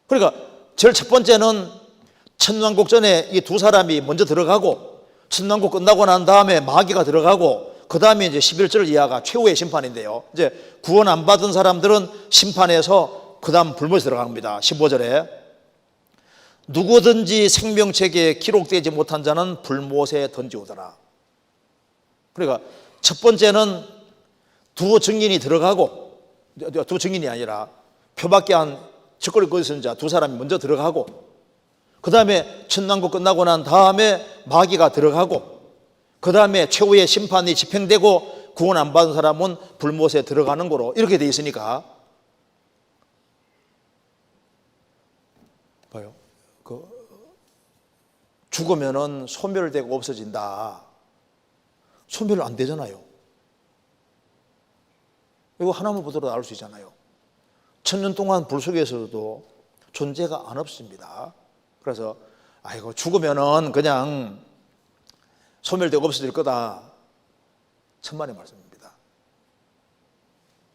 그러니까 제일 첫 번째는 천년왕국 전에 이 두 사람이 먼저 들어가고 천년왕국 끝나고 난 다음에 마귀가 들어가고 그 다음에 이제 11절 이하가 최후의 심판인데요. 이제 구원 안 받은 사람들은 심판에서 그 다음 불못에 들어갑니다. 15절에 누구든지 생명책에 기록되지 못한 자는 불못에 던지오더라. 그러니까 첫 번째는 두 증인이 들어가고, 두 증인이 아니라 표밖에 안 짓거리 거짓은 자 두 사람이 먼저 들어가고, 그 다음에 천난고 끝나고 난 다음에 마귀가 들어가고, 그 다음에 최후의 심판이 집행되고 구원 안 받은 사람은 불못에 들어가는 거로 이렇게 돼 있으니까 봐요. 죽으면은 소멸되고 없어진다. 소멸 안 되잖아요. 이거 하나만 보더라도 알 수 있잖아요. 1000년 동안 불 속에서도 존재가 안 없습니다. 그래서 아이고 죽으면은 그냥 소멸되고 없어질 거다. 천만의 말씀입니다.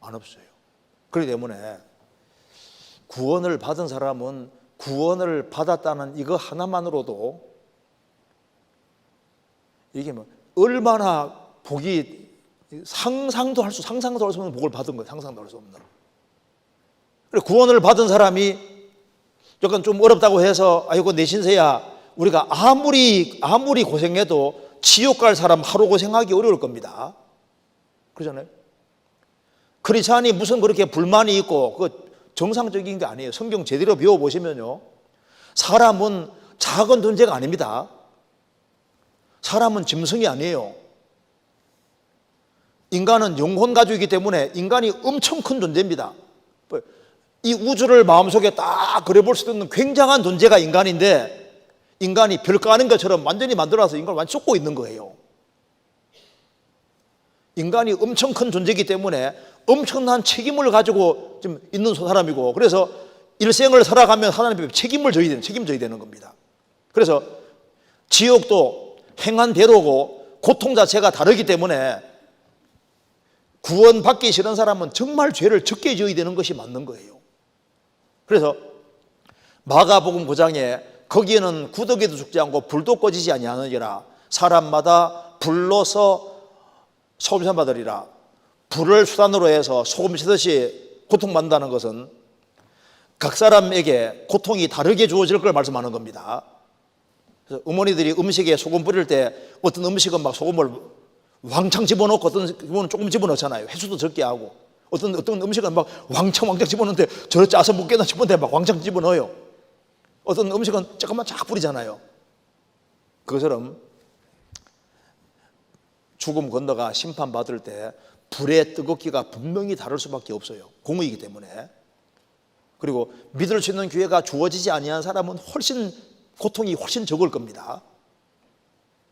안 없어요. 그렇기 때문에 구원을 받은 사람은 구원을 받았다는 이거 하나만으로도 이게 뭐 얼마나 복이 상상도 할 수 없는 복을 받은 거예요. 상상도 할 수 없는. 구원을 받은 사람이 약간 좀 어렵다고 해서 아이고 내 신세야, 우리가 아무리 고생해도 지옥 갈 사람 하루 고생하기 어려울 겁니다. 그러잖아요. 그렇지 않니 무슨 그렇게 불만이 있고 그 정상적인 게 아니에요. 성경 제대로 배워보시면요, 사람은 작은 존재가 아닙니다. 사람은 짐승이 아니에요. 인간은 영혼 가지고 있기 때문에 인간이 엄청 큰 존재입니다. 이 우주를 마음속에 딱 그려볼 수 있는 굉장한 존재가 인간인데, 인간이 별거 아닌 것처럼 완전히 만들어서 인간을 완전히 쫓고 있는 거예요. 인간이 엄청 큰 존재이기 때문에 엄청난 책임을 가지고 좀 있는 사람이고, 그래서 일생을 살아가면 하나님 앞에 책임져야 되는 겁니다. 그래서 지옥도 행한 대로고 고통 자체가 다르기 때문에 구원받기 싫은 사람은 정말 죄를 적게 지어야 되는 것이 맞는 거예요. 그래서 마가복음 9장에 거기에는 구더기도 죽지 않고 불도 꺼지지 아니하느니라, 사람마다 불로서 소금 받으리라. 불을 수단으로 해서 소금 치듯이 고통받는다는 것은 각 사람에게 고통이 다르게 주어질 걸 말씀하는 겁니다. 그래서 어머니들이 음식에 소금 뿌릴 때 어떤 음식은 막 소금을 왕창 집어넣고 어떤 음식은 조금 집어넣잖아요. 횟수도 적게 하고, 어떤 음식은 막 왕창 집어넣는데 저 짜서 먹겠나 싶은데 막 왕창 집어넣어요. 어떤 음식은 조금만 쫙 뿌리잖아요. 그것처럼 죽음 건너가 심판받을 때 불의 뜨겁기가 분명히 다를 수밖에 없어요. 공의이기 때문에. 그리고 믿을 수 있는 기회가 주어지지 아니한 사람은 고통이 훨씬 적을 겁니다.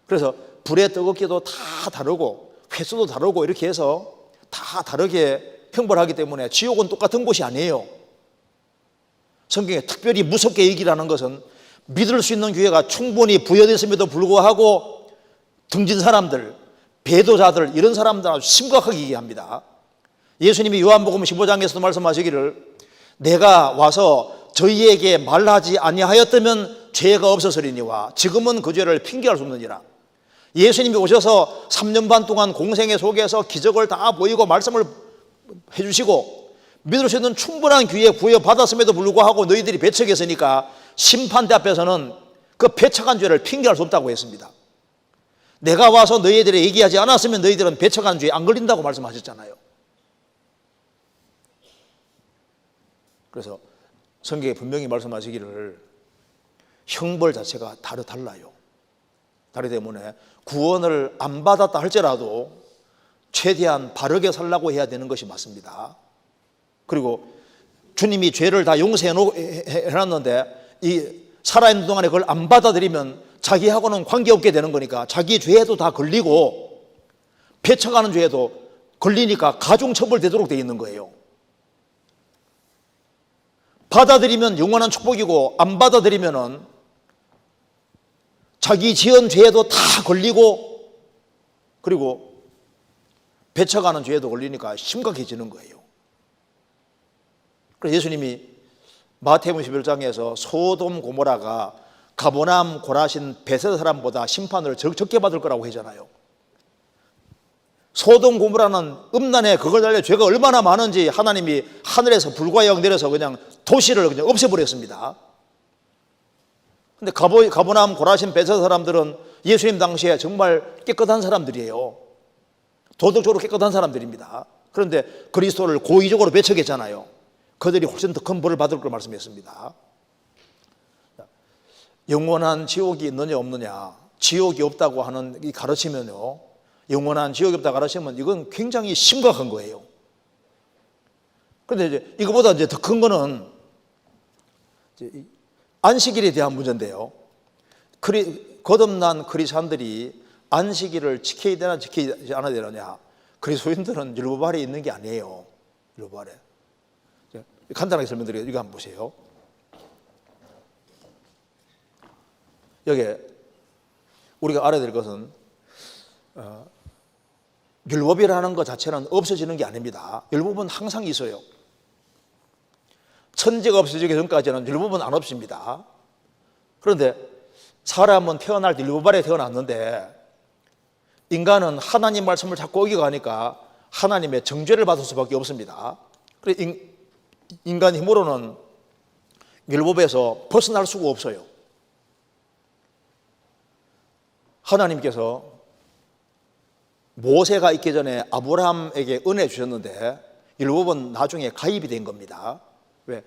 그래서 불의 뜨겁기도 다 다르고 횟수도 다르고 이렇게 해서 다 다르게 형벌하기 때문에 지옥은 똑같은 곳이 아니에요. 성경에 특별히 무섭게 얘기라는 것은 믿을 수 있는 기회가 충분히 부여됐음에도 불구하고 등진 사람들, 배도자들, 이런 사람들 아주 심각하게 얘기합니다. 예수님이 요한복음 15장에서도 말씀하시기를 내가 와서 저희에게 말하지 아니하였다면 죄가 없었으리니와 지금은 그 죄를 핑계할 수 없느니라. 예수님이 오셔서 3년 반 동안 공생애 속에서 기적을 다 보이고 말씀을 해주시고 믿을 수 있는 충분한 기회 부여받았음에도 불구하고 너희들이 배척했으니까 심판대 앞에서는 그 배척한 죄를 핑계할 수 없다고 했습니다. 내가 와서 너희들에게 얘기하지 않았으면 너희들은 배척한 죄에 안 걸린다고 말씀하셨잖아요. 그래서 성경에 분명히 말씀하시기를 형벌 자체가 달라요. 다르기 때문에 구원을 안 받았다 할지라도 최대한 바르게 살라고 해야 되는 것이 맞습니다. 그리고 주님이 죄를 다 용서해놨는데 이 살아있는 동안에 그걸 안 받아들이면 자기하고는 관계없게 되는 거니까 자기 죄에도 다 걸리고 배척하는 죄에도 걸리니까 가중처벌되도록 되어 있는 거예요. 받아들이면 영원한 축복이고 안 받아들이면은 자기 지은 죄에도 다 걸리고 그리고 배척하는 죄에도 걸리니까 심각해지는 거예요. 그래서 예수님이 마태복음 11장에서 소돔 고모라가 가보남 고라신 베세다 사람보다 심판을 적게 받을 거라고 하잖아요. 소돔 고모라는 음란에 그걸 달려 죄가 얼마나 많은지 하나님이 하늘에서 불과 영 내려서 그냥 도시를 그냥 없애버렸습니다. 근데 가버나움 고라신 베세 사람들은 예수님 당시에 정말 깨끗한 사람들이에요. 도덕적으로 깨끗한 사람들입니다. 그런데 그리스도를 고의적으로 배척했잖아요. 그들이 훨씬 더 큰 벌을 받을 걸 말씀했습니다. 영원한 지옥이 있느냐 없느냐, 지옥이 없다고 하는 이 가르치면요, 영원한 지옥이 없다고 가르치면 이건 굉장히 심각한 거예요. 그런데 이제 이거보다 이제 더 큰 거는 이제 안식일에 대한 문제인데요. 거듭난 크리스찬들이 안식일을 지켜야 되나 지키지 않아야 되느냐, 그리스도인들은 율법 아래 있는 게 아니에요. 율법 아래. 간단하게 설명드리겠습니다. 이거 한번 보세요. 여기 우리가 알아야 될 것은 율법이라는 것 자체는 없어지는 게 아닙니다. 율법은 항상 있어요. 천지가 없어지기 전까지는 율법은 안 없습니다. 그런데 사람은 태어날 때 율법 아래 태어났는데 인간은 하나님 말씀을 자꾸 어겨가니까 하나님의 정죄를 받을 수밖에 없습니다. 그래서 인간 힘으로는 율법에서 벗어날 수가 없어요. 하나님께서 모세가 있기 전에 아브라함에게 은혜 주셨는데 율법은 나중에 가입이 된 겁니다. 왜?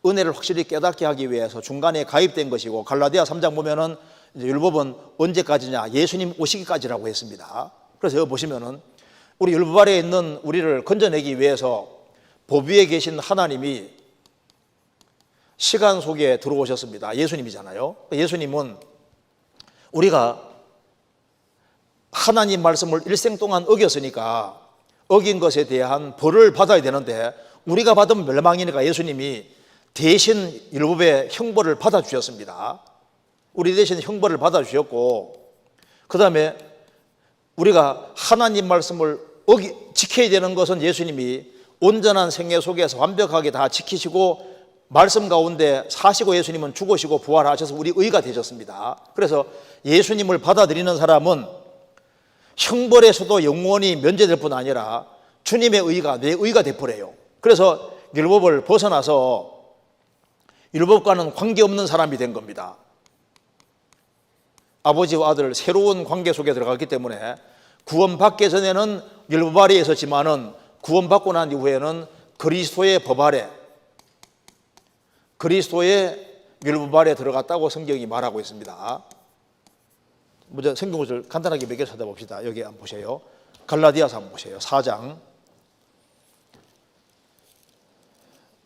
은혜를 확실히 깨닫게 하기 위해서 중간에 가입된 것이고, 갈라디아 3장 보면은 이제 율법은 언제까지냐, 예수님 오시기까지라고 했습니다. 그래서 여기 보시면은 우리 율법 아래에 있는 우리를 건져내기 위해서 법 위에 계신 하나님이 시간 속에 들어오셨습니다. 예수님이잖아요. 예수님은 우리가 하나님 말씀을 일생 동안 어겼으니까 어긴 것에 대한 벌을 받아야 되는데, 우리가 받은 멸망이니까 예수님이 대신 율법의 형벌을 받아주셨습니다. 우리 대신 형벌을 받아주셨고, 그 다음에 우리가 하나님 말씀을 지켜야 되는 것은 예수님이 온전한 생애 속에서 완벽하게 다 지키시고 말씀 가운데 사시고 예수님은 죽으시고 부활하셔서 우리 의가 되셨습니다. 그래서 예수님을 받아들이는 사람은 형벌에서도 영원히 면제될 뿐 아니라 주님의 의가 내 의가 되버려요. 그래서 율법을 벗어나서 율법과는 관계없는 사람이 된 겁니다. 아버지와 아들 새로운 관계 속에 들어갔기 때문에 구원받기 전에는 율법 아래에 있었지만은 구원받고 난 이후에는 그리스도의 법 아래, 그리스도의 율법 아래 들어갔다고 성경이 말하고 있습니다. 먼저 성경을 간단하게 몇 개 찾아봅시다. 여기 한번 보세요. 갈라디아서 한번 보세요. 4장.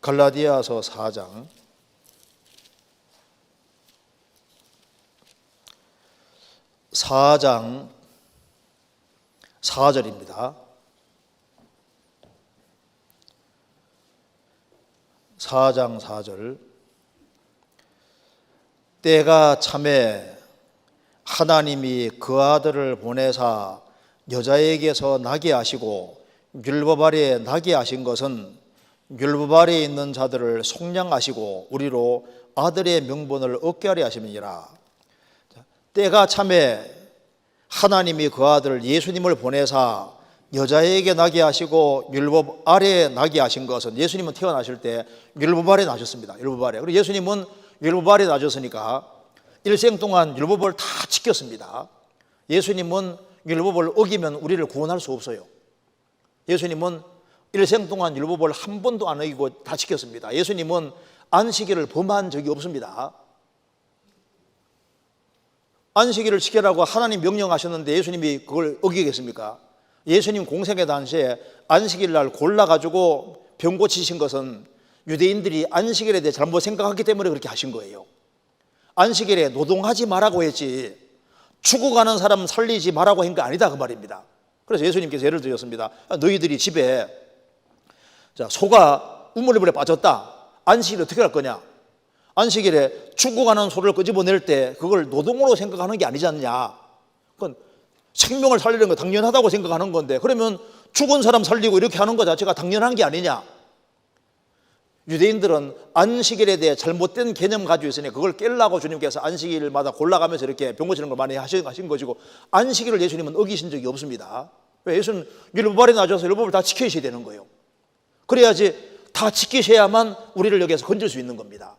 갈라디아서 4장. 4장 4절입니다. 4장 4절. 때가 참에 하나님이 그 아들을 보내사 여자에게서 나게 하시고 율법 아래에 나게 하신 것은 율법 아래에 있는 자들을 속량하시고 우리로 아들의 명분을 얻게 하려 하심이니라. 때가 참에 하나님이 그 아들 예수님을 보내사 여자에게 나게 하시고 율법 아래에 나게 하신 것은, 예수님은 태어나실 때 율법 아래에 나셨습니다. 율법 아래. 그리고 예수님은 율법 아래에 나셨으니까 일생 동안 율법을 다 지켰습니다. 예수님은 율법을 어기면 우리를 구원할 수 없어요. 예수님은 일생 동안 율법을 한 번도 안 어기고 다 지켰습니다. 예수님은 안식일을 범한 적이 없습니다. 안식일을 지키라고 하나님 명령하셨는데 예수님이 그걸 어기겠습니까? 예수님 공생의 당시에 안식일 날 골라가지고 병 고치신 것은 유대인들이 안식일에 대해 잘못 생각했기 때문에 그렇게 하신 거예요. 안식일에 노동하지 말라고 했지 죽어가는 사람 살리지 말라고 한 게 아니다 그 말입니다. 그래서 예수님께서 예를 들었습니다. 너희들이 집에 소가 우물물에 빠졌다. 안식일 어떻게 할 거냐? 안식일에 죽어가는 소를 끄집어낼 때 그걸 노동으로 생각하는 게 아니지 않냐? 그건 생명을 살리는 거 당연하다고 생각하는 건데, 그러면 죽은 사람 살리고 이렇게 하는 것 자체가 당연한 게 아니냐? 유대인들은 안식일에 대해 잘못된 개념 가지고 있으니 그걸 깨려고 주님께서 안식일마다 골라가면서 이렇게 병 고치는 걸 많이 하신 것이고, 안식일을 예수님은 어기신 적이 없습니다. 왜? 예수는 율법에 나셔서 율법을 다 지키셔야 되는 거예요. 그래야지 다 지키셔야만 우리를 여기에서 건질 수 있는 겁니다.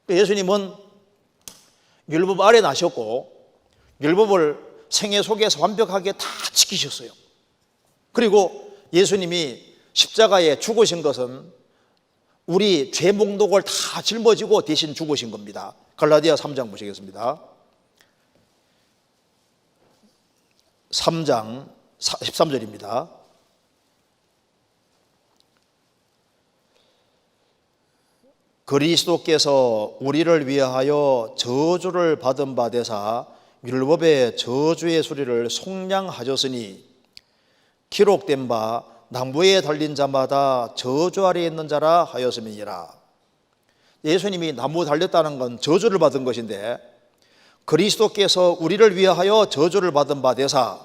예수님은 율법 아래 나셨고 율법을 생애 속에서 완벽하게 다 지키셨어요. 그리고 예수님이 십자가에 죽으신 것은 우리 죄 목록을 다 짊어지고 대신 죽으신 겁니다. 갈라디아 3장 보시겠습니다. 3장 13절입니다. 그리스도께서 우리를 위하여 저주를 받은 바 되사 율법의 저주의 소리를 속량하셨으니 기록된 바 나무에 달린 자마다 저주 아래에 있는 자라 하였음이니라. 예수님이 나무 달렸다는 건 저주를 받은 것인데 그리스도께서 우리를 위하여 저주를 받은 바 되사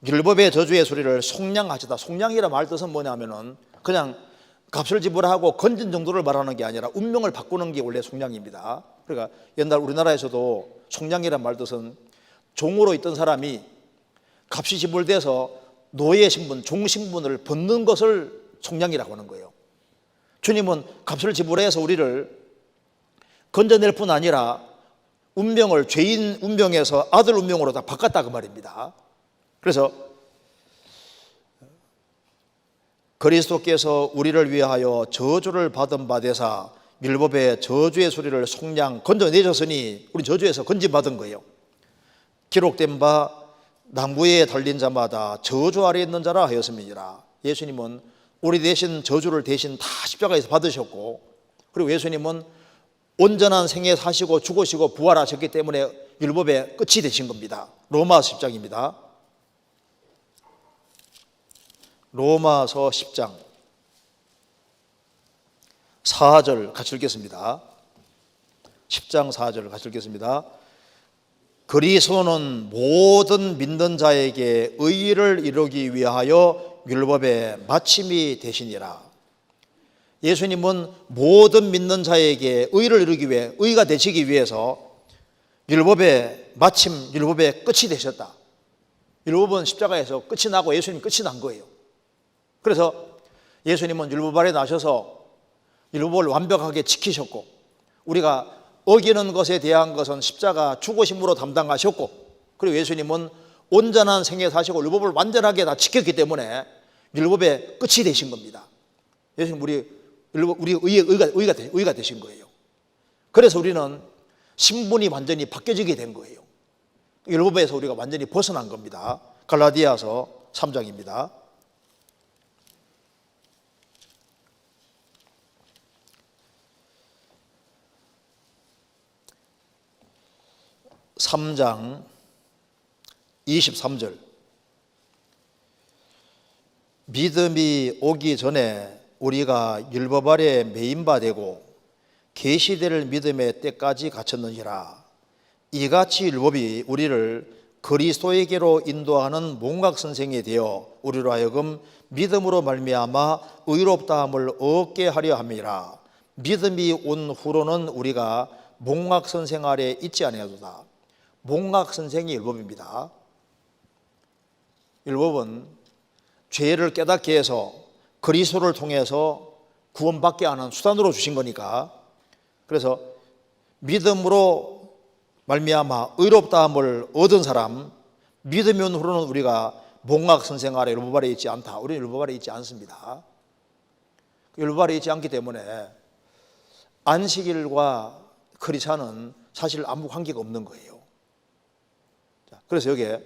율법의 저주의 소리를 속량하시다. 속량이라 말 뜻은 뭐냐면은 그냥 값을 지불하고 건진 정도를 말하는 게 아니라 운명을 바꾸는 게 원래 속량입니다. 그러니까 옛날 우리나라에서도 속량이란 말 뜻은 종으로 있던 사람이 값이 지불돼서 노예 신분, 종 신분을 벗는 것을 속량이라고 하는 거예요. 주님은 값을 지불해서 우리를 건져낼 뿐 아니라 운명을 죄인 운명에서 아들 운명으로 다 바꿨다 그 말입니다. 그래서 그리스도께서 우리를 위하여 저주를 받은 바 되사 율법의 저주의 소리를 속량 건져내셨으니 우리 저주에서 건진받은 거예요. 기록된 바 나무에 달린 자마다 저주 아래에 있는 자라 하였음이니라. 예수님은 우리 대신 저주를 대신 다 십자가에서 받으셨고 그리고 예수님은 온전한 생애 사시고 죽으시고 부활하셨기 때문에 율법의 끝이 되신 겁니다. 로마서 10장입니다. 로마서 10장 4절 같이 읽겠습니다. 10장 4절 같이 읽겠습니다. 그리스도는 모든 믿는 자에게 의를 이루기 위하여 율법의 마침이 되시니라. 예수님은 모든 믿는 자에게 의를 이루기 위해 의가 되시기 위해서 율법의 마침, 율법의 끝이 되셨다. 율법은 십자가에서 끝이 나고 예수님 끝이 난 거예요. 그래서 예수님은 율법 아래 나셔서 율법을 완벽하게 지키셨고 우리가 어기는 것에 대한 것은 십자가 죽으심으로 담당하셨고 그리고 예수님은 온전한 생애 사시고 율법을 완전하게 다 지켰기 때문에 율법의 끝이 되신 겁니다. 예수님 우리 의가 되신 거예요. 그래서 우리는 신분이 완전히 바뀌어지게 된 거예요. 율법에서 우리가 완전히 벗어난 겁니다. 갈라디아서 3장입니다. 3장 23절 믿음이 오기 전에 우리가 율법 아래 매인 바 되고 계시될 믿음의 때까지 갇혔느니라. 이같이 율법이 우리를 그리스도에게로 인도하는 몽각선생이 되어 우리로 하여금 믿음으로 말미암아 의롭다함을 얻게 하려 함이라. 믿음이 온 후로는 우리가 몽각선생 아래 있지 아니하도다. 몽각선생이 율법입니다. 율법은 죄를 깨닫게 해서 그리스도를 통해서 구원받게 하는 수단으로 주신 거니까 그래서 믿음으로 말미암아 의롭다함을 얻은 사람 믿음이 온 후로는 우리가 몽각선생 아래 율법 아래 있지 않다. 우리는 율법 아래 있지 않습니다. 율법 아래 있지 않기 때문에 안식일과 크리스찬은 사실 아무 관계가 없는 거예요. 그래서 여기에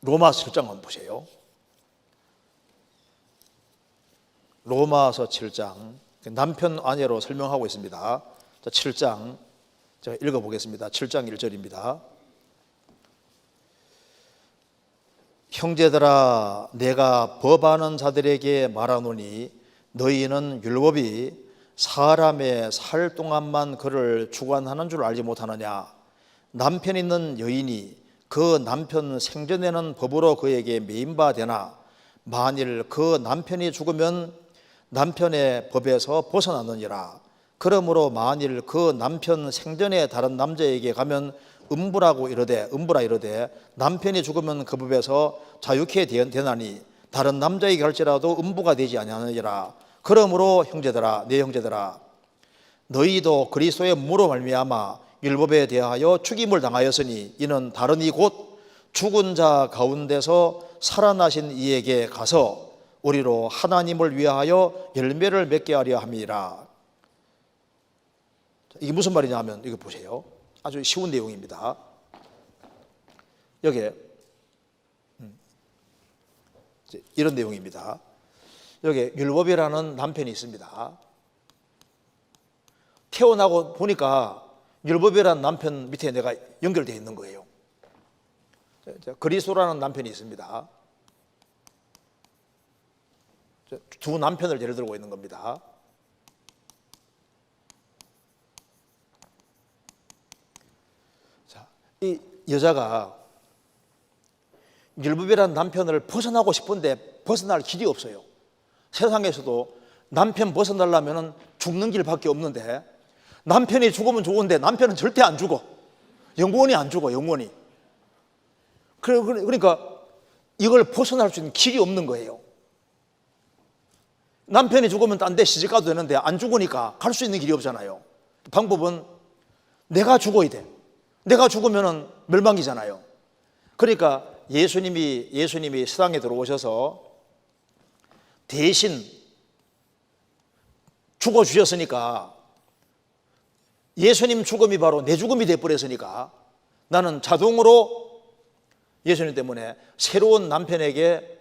로마서 7장 한번 보세요. 로마서 7장 남편 아내로 설명하고 있습니다. 7장 제가 읽어보겠습니다. 7장 1절입니다. 형제들아 내가 법하는 자들에게 말하노니 너희는 율법이 사람의 살 동안만 그를 주관하는 줄 알지 못하느냐. 남편 있는 여인이 그 남편 생전에는 법으로 그에게 매인바 되나 만일 그 남편이 죽으면 남편의 법에서 벗어나느니라. 그러므로 만일 그 남편 생전에 다른 남자에게 가면 음부라 이르되 남편이 죽으면 그 법에서 자유케 되나니 다른 남자에게 할지라도 음부가 되지 아니하느니라. 그러므로 형제들아, 내 형제들아, 너희도 그리스도의 몸으로 말미암아 율법에 대하여 죽임을 당하였으니 이는 다른 이 곧 죽은 자 가운데서 살아나신 이에게 가서 우리로 하나님을 위하여 열매를 맺게 하려 함이라. 이게 무슨 말이냐 하면 이거 보세요. 아주 쉬운 내용입니다. 여기에 이런 내용입니다. 여기에 율법이라는 남편이 있습니다. 태어나고 보니까 율법이라는 남편 밑에 내가 연결되어 있는 거예요. 그리스도라는 남편이 있습니다. 두 남편을 예를 들고 있는 겁니다. 자, 이 여자가 율법이라는 남편을 벗어나고 싶은데 벗어날 길이 없어요. 세상에서도 남편 벗어나려면 죽는 길밖에 없는데 남편이 죽으면 좋은데 남편은 절대 안 죽어. 영원히 안 죽어, 영원히. 그러니까 이걸 벗어날 수 있는 길이 없는 거예요. 남편이 죽으면 딴 데 시집 가도 되는데 안 죽으니까 갈 수 있는 길이 없잖아요. 방법은 내가 죽어야 돼. 내가 죽으면 멸망이잖아요. 그러니까 예수님이 세상에 들어오셔서 대신 죽어주셨으니까 예수님 죽음이 바로 내 죽음이 되어버렸으니까 나는 자동으로 예수님 때문에 새로운 남편에게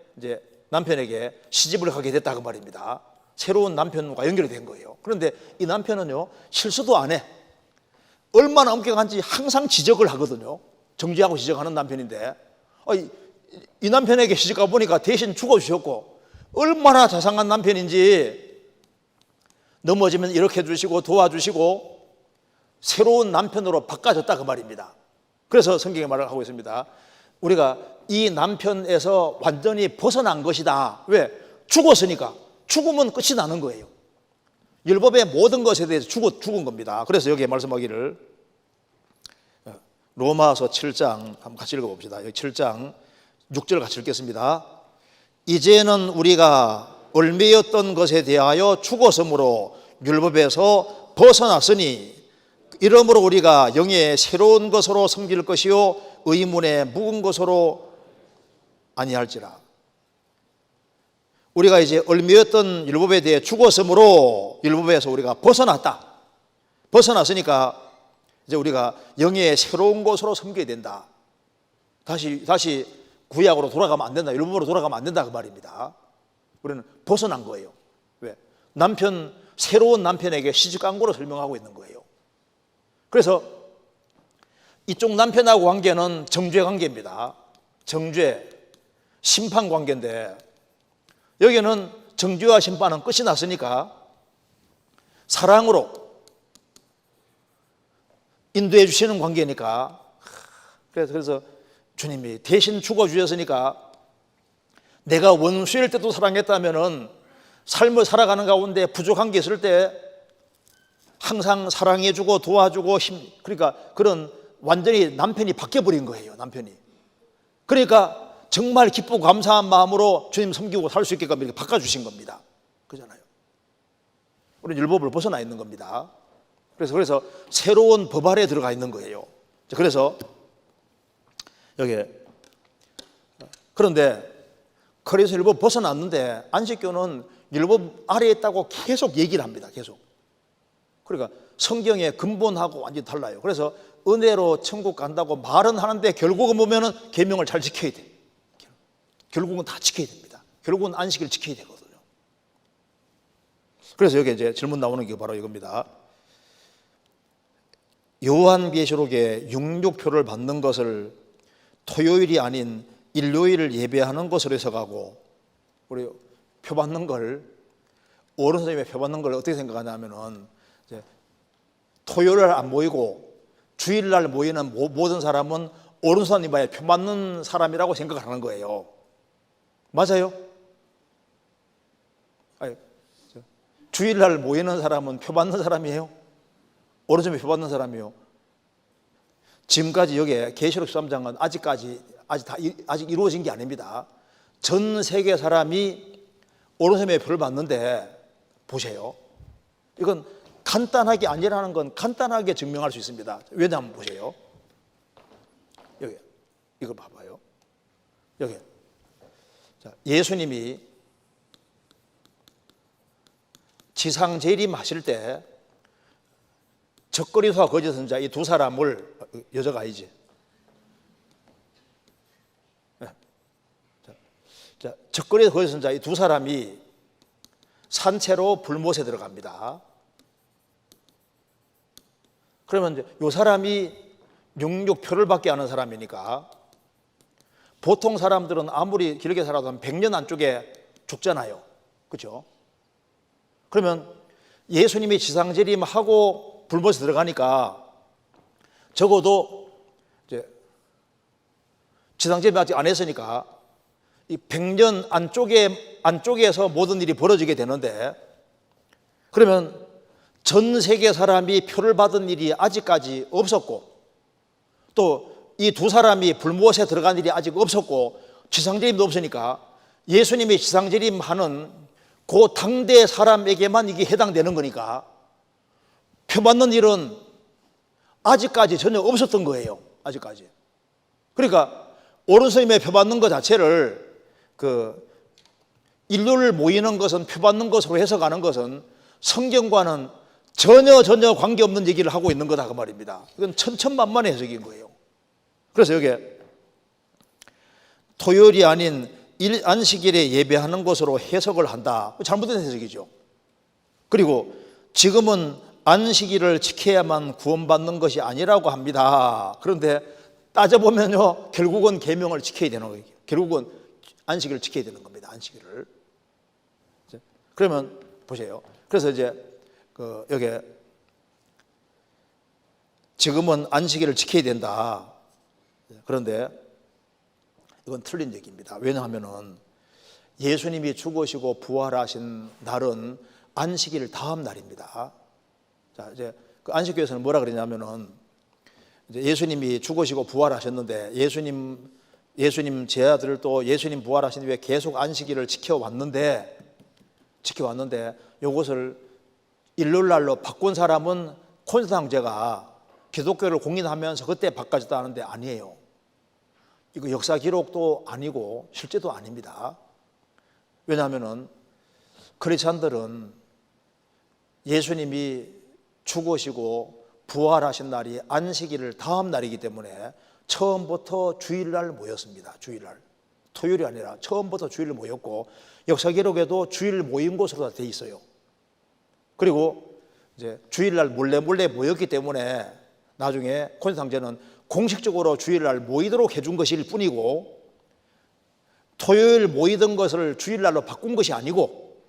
시집을 가게 됐다 그 말입니다. 새로운 남편과 연결이 된 거예요. 그런데 이 남편은요 실수도 안 해. 얼마나 엄격한지 항상 지적을 하거든요. 정죄하고 지적하는 남편인데 이 남편에게 시집 가보니까 대신 죽어주셨고 얼마나 자상한 남편인지 넘어지면 이렇게 해주시고 도와주시고 새로운 남편으로 바꿔줬다 그 말입니다. 그래서 성경에 말을 하고 있습니다. 우리가 이 남편에서 완전히 벗어난 것이다. 왜? 죽었으니까. 죽으면 끝이 나는 거예요. 율법의 모든 것에 대해서 죽은 겁니다. 그래서 여기에 말씀하기를 로마서 7장 한번 같이 읽어봅시다. 여기 7장 6절 같이 읽겠습니다. 이제는 우리가 얽매였던 것에 대하여 죽었으므로 율법에서 벗어났으니 이러므로 우리가 영의 새로운 것으로 섬길 것이요 의문의 묵은 것으로 아니할지라. 우리가 이제 얽매였던 율법에 대해 죽었으므로 율법에서 우리가 벗어났으니까 이제 우리가 영의 새로운 것으로 섬겨야 된다. 다시 구약으로 돌아가면 안 된다. 율법으로 돌아가면 안 된다 그 말입니다. 우리는 벗어난 거예요. 왜? 새로운 남편에게 시집간 거로 설명하고 있는 거예요. 그래서 이쪽 남편하고 관계는 정죄 관계입니다. 정죄, 심판 관계인데 여기는 정죄와 심판은 끝이 났으니까 사랑으로 인도해 주시는 관계니까 그래서 주님이 대신 죽어주셨으니까 내가 원수일 때도 사랑했다면은 삶을 살아가는 가운데 부족한 게 있을 때 항상 사랑해주고 도와주고 그러니까 그런 완전히 남편이 바뀌어버린 거예요. 남편이. 그러니까 정말 기쁘고 감사한 마음으로 주님 섬기고 살 수 있게끔 이렇게 바꿔주신 겁니다. 그잖아요. 우리는 율법을 벗어나 있는 겁니다. 그래서 새로운 법 아래에 들어가 있는 거예요. 그래서 여기 그런데 그래서 율법 벗어났는데 안식교는 율법 아래에 있다고 계속 얘기를 합니다. 계속. 그러니까 성경의 근본하고 완전히 달라요. 그래서 은혜로 천국 간다고 말은 하는데 결국은 보면은 계명을 잘 지켜야 돼. 결국은 다 지켜야 됩니다. 결국은 안식을 지켜야 되거든요. 그래서 여기 이제 질문 나오는 게 바로 이겁니다. 요한계시록에 육육표를 받는 것을 토요일이 아닌 일요일을 예배하는 것으로 해석하고 우리 표 받는 걸 어른 선생님의 표 받는 걸 어떻게 생각하냐면은 토요일 날 안 모이고 주일날 모이는 모든 사람은 어른 선생님의 표 받는 사람이라고 생각을 하는 거예요. 맞아요? 아니, 주일날 모이는 사람은 표 받는 사람이에요? 어른 선생님의 표 받는 사람이요? 지금까지 여기에 계시록 13장은 아직 이루어진 게 아닙니다. 전 세계 사람이 오른손의 표를 받는데 보세요. 이건 간단하게 아니라는 건 간단하게 증명할 수 있습니다. 왜냐하면 보세요. 여기 이거 봐봐요. 여기 자, 예수님이 지상 재림하실 때 적그리스도와 거짓 선자 이 두 사람을, 여자가 아니지. 자, 적그리스도 거짓 선자 이 두 사람이 산채로 불못에 들어갑니다. 그러면 이제 이 사람이 영육표를 받게 하는 사람이니까 보통 사람들은 아무리 길게 살아도 한 100년 안쪽에 죽잖아요. 그렇죠? 그러면 예수님이 지상재림하고 불못에 들어가니까 적어도 이제 지상재림 아직 안 했으니까 이 100년 안쪽에서 모든 일이 벌어지게 되는데, 그러면 전 세계 사람이 표를 받은 일이 아직까지 없었고 또 이 두 사람이 불못에 들어간 일이 아직 없었고 지상재림도 없으니까 예수님이 지상재림하는 그 당대 사람에게만 이게 해당되는 거니까 표 받는 일은 아직까지 전혀 없었던 거예요. 아직까지. 그러니까 오른손님의 표 받는 것 자체를 인류를 모이는 것은 표 받는 것으로 해석하는 것은 성경과는 전혀 관계없는 얘기를 하고 있는 거다 그 말입니다. 이건 천천만만의 해석인 거예요. 그래서 여기에 토요일이 아닌 안식일에 예배하는 것으로 해석을 한다. 잘못된 해석이죠. 그리고 지금은 안식일을 지켜야만 구원받는 것이 아니라고 합니다. 그런데 따져보면요, 결국은 계명을 지켜야 되는 거예요. 결국은 안식일을 지켜야 되는 겁니다. 안식일을. 그러면 보세요. 그래서 이제 여기 지금은 안식일을 지켜야 된다. 그런데 이건 틀린 얘기입니다. 왜냐하면은 예수님이 죽으시고 부활하신 날은 안식일 다음 날입니다. 자, 이제 그 안식교에서는 뭐라 그러냐면은 이제 예수님이 죽으시고 부활하셨는데 예수님 제자들도 예수님 부활하신 후에 계속 안식일을 지켜왔는데 이것을 일요일날로 바꾼 사람은 콘스탄 황제가 기독교를 공인하면서 그때 바꿔줬다는데 아니에요. 이거 역사 기록도 아니고 실제도 아닙니다. 왜냐하면은 크리스찬들은 예수님이 죽으시고 부활하신 날이 안식일을 다음 날이기 때문에 처음부터 주일날 모였습니다. 주일날. 토요일이 아니라 처음부터 주일 모였고 역사 기록에도 주일 모인 곳으로 다 돼 있어요. 그리고 이제 주일날 몰래 모였기 때문에 나중에 콘스탄 황제는 공식적으로 주일날 모이도록 해준 것일 뿐이고 토요일 모이던 것을 주일날로 바꾼 것이 아니고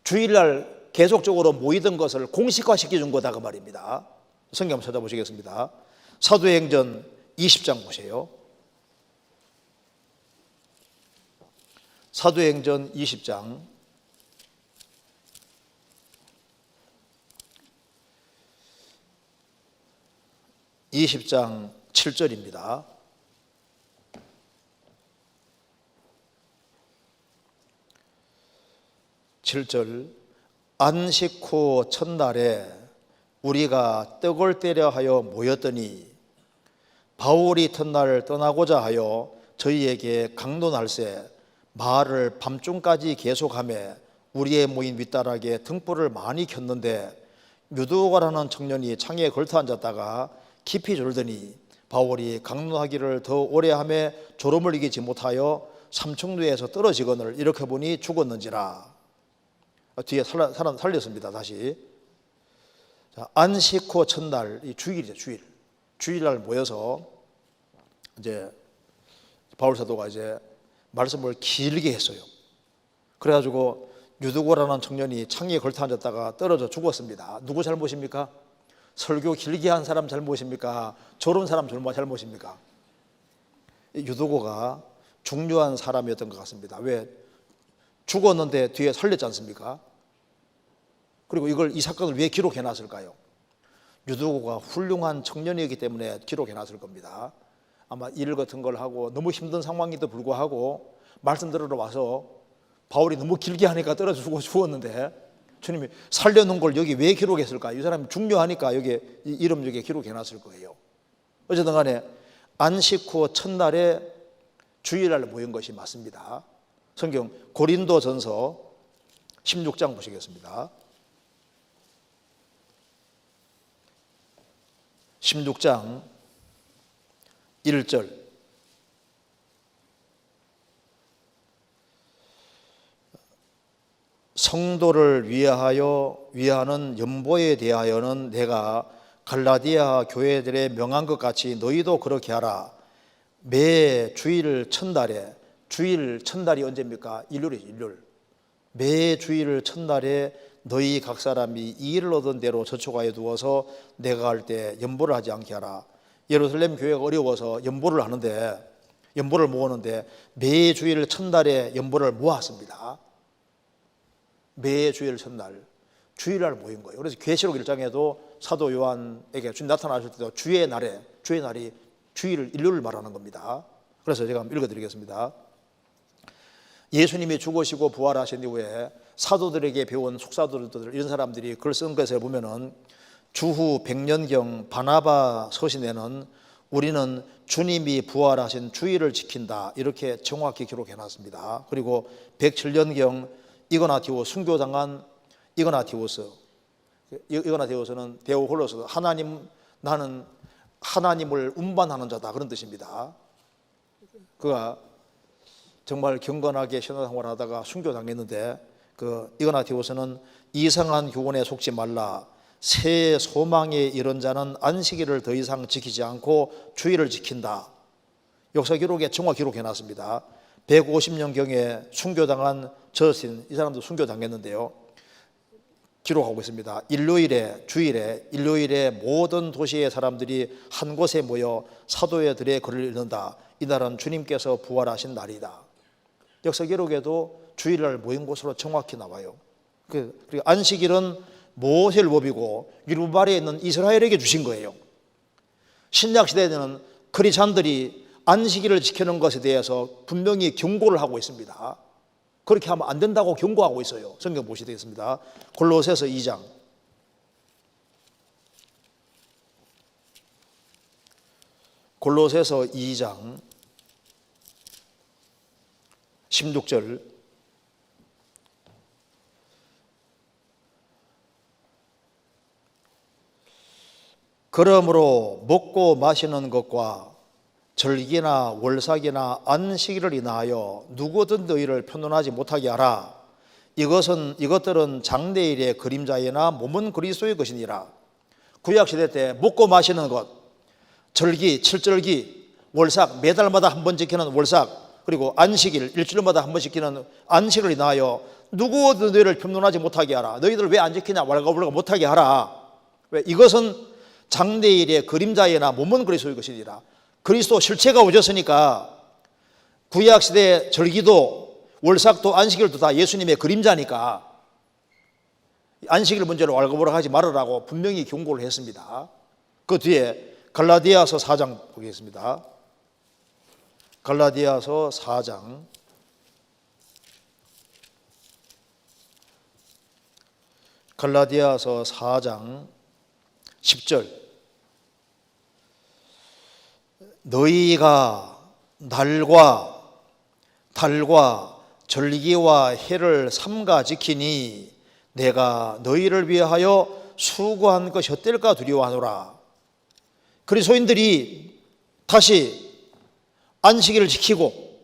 주일날 계속적으로 모이던 것을 공식화시켜 준 거다 그 말입니다. 성경 한번 찾아보시겠습니다. 사도행전 20장 보세요. 사도행전 20장 20장 7절입니다. 안식 후 첫날에 우리가 떡을 떼려 하여 모였더니 바울이 첫날 떠나고자 하여 저희에게 강론할세 말을 밤중까지 계속하며 우리의 모인 윗다락에 등불을 많이 켰는데 유두가라는 청년이 창에 걸터 앉았다가 깊이 졸더니 바울이 강론하기를 더 오래 하며 졸음을 이기지 못하여 삼층루에서 떨어지거늘 이렇게 보니 죽었는지라. 뒤에 살렸습니다. 다시. 자, 안식 후 첫날, 이 주일이죠. 주일날 모여서 이제 바울 사도가 이제 말씀을 길게 했어요. 그래가지고 유두고라는 청년이 창에 걸터 앉았다가 떨어져 죽었습니다. 누구 잘못입니까? 설교 길게 한 사람 잘못입니까? 졸은 사람 잘못입니까? 유두고가 중요한 사람이었던 것 같습니다. 왜? 죽었는데 뒤에 살렸지 않습니까? 그리고 이 사건을 왜 기록해 놨을까요? 유두고가 훌륭한 청년이었기 때문에 기록해놨을 겁니다. 아마 일 같은 걸 하고 너무 힘든 상황에도 불구하고 말씀 들으러 와서 바울이 너무 길게 하니까 떨어져 죽었는데 주님이 살려놓은 걸 여기 왜 기록했을까? 이 사람이 중요하니까 여기 이름 여기 기록해놨을 거예요. 어쨌든 간에 안식 후 첫날에 주일날 모인 것이 맞습니다. 성경 고린도전서 16장 보시겠습니다. 16장 1절 성도를 위하는 연보에 대하여는 내가 갈라디아 교회들의 명한 것 같이 너희도 그렇게 하라. 매 주일 첫날에, 주일 첫날이 언제입니까? 일요일이죠. 일요일. 매 주일 첫날에 너희 각 사람이 이 일을 얻은 대로 저축하여 두어서 내가 할 때 연보를 하지 않게 하라. 예루살렘 교회가 어려워서 연보를 하는데, 연보를 모으는데 매 주일 첫날에 연보를 모았습니다. 매 주일 첫날, 주일날 모인 거예요. 그래서 계시록 1장에도 사도 요한에게 주님 나타나실 때도 주의 날이 주일을 일요일을 말하는 겁니다. 그래서 제가 한번 읽어드리겠습니다. 예수님이 죽으시고 부활하신 이후에 사도들에게 배운 속사도들 이런 사람들이 글 쓴 것을 보면은 주후 100년경 바나바 서신에는 우리는 주님이 부활하신 주일을 지킨다 이렇게 정확히 기록해 놨습니다. 그리고 107년경 이그나티오스 순교당한 이그나티오스는 데오홀로스 나는 하나님을 운반하는 자다 그런 뜻입니다. 그가 정말 경건하게 신앙생활을 하다가 순교당했는데 그 이그나티오스는 이상한 교훈에 속지 말라. 새 소망에 이른 자는 안식일을 더 이상 지키지 않고 주일을 지킨다. 역사 기록에 정확히 기록해놨습니다. 150년경에 순교당한 저스틴, 이 사람도 순교당했는데요. 기록하고 있습니다. 일요일에 모든 도시의 사람들이 한 곳에 모여 사도들의 글을 읽는다. 이날은 주님께서 부활하신 날이다. 역사 기록에도 주일날 모인 곳으로 정확히 나와요. 그리고 안식일은 모세율법이고 율법아래에 있는 이스라엘에게 주신 거예요. 신약 시대에는 크리스찬들이 안식일을 지키는 것에 대해서 분명히 경고를 하고 있습니다. 그렇게 하면 안 된다고 경고하고 있어요. 성경 보시게 되겠습니다. 골로새서 2장 골로새서 2장 16절 그러므로 먹고 마시는 것과 절기나 월삭이나 안식일을 인하여 누구든 너희를 편론하지 못하게 하라. 이것들은 장래일의 그림자이나 몸은 그리스도의 것이니라. 구약시대 때 먹고 마시는 것, 절기, 칠절기, 월삭, 매달마다 한 번 지키는 월삭, 그리고 안식일, 일주일마다 한 번 지키는 안식을 인하여 누구든 너희를 편론하지 못하게 하라. 너희들 왜 안 지키냐? 왈가불가 못하게 하라. 왜? 이것은 장래일의 그림자이나 몸은 그리스도의 것이니라. 그리스도 실체가 오셨으니까 구약시대 절기도 월삭도 안식일도 다 예수님의 그림자니까 안식일 문제로 왈가불가 하지 말으라고 분명히 경고를 했습니다. 그 뒤에 갈라디아서 4장 보겠습니다. 갈라디아서 4장 갈라디아서 4장 10절 너희가 날과 달과 절기와 해를 삼가 지키니 내가 너희를 위하여 수고한 것이 헛될까 두려워하노라. 그리스도인들이 다시 안식일을 지키고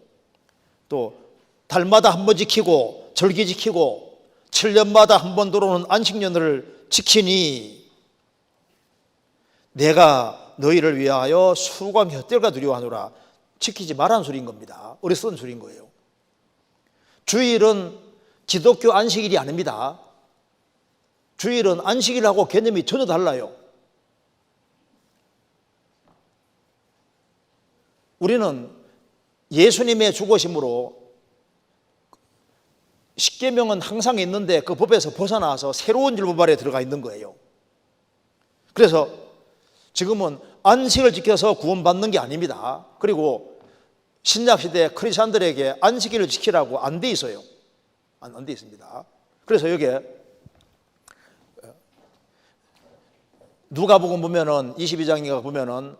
또 달마다 한 번 지키고 절기 지키고 7년마다 한 번 들어오는 안식년을 지키니 내가 너희를 위하여 수고한 것이 헛될까 두려워하노라. 지키지 말라는 소리인 겁니다. 어리석은 소리인 거예요. 주일은 기독교 안식일이 아닙니다. 주일은 안식일하고 개념이 전혀 달라요. 우리는 예수님의 죽으심으로 십계명은 항상 있는데 그 법에서 벗어나서 새로운 율법 아래 들어가 있는 거예요. 그래서 지금은 안식을 지켜서 구원받는 게 아닙니다. 그리고 신약시대 크리스찬들에게 안식일을 지키라고 안 돼 있어요. 안 돼 있습니다. 그래서 여기에 누가복음 보면은 22장인가 보면은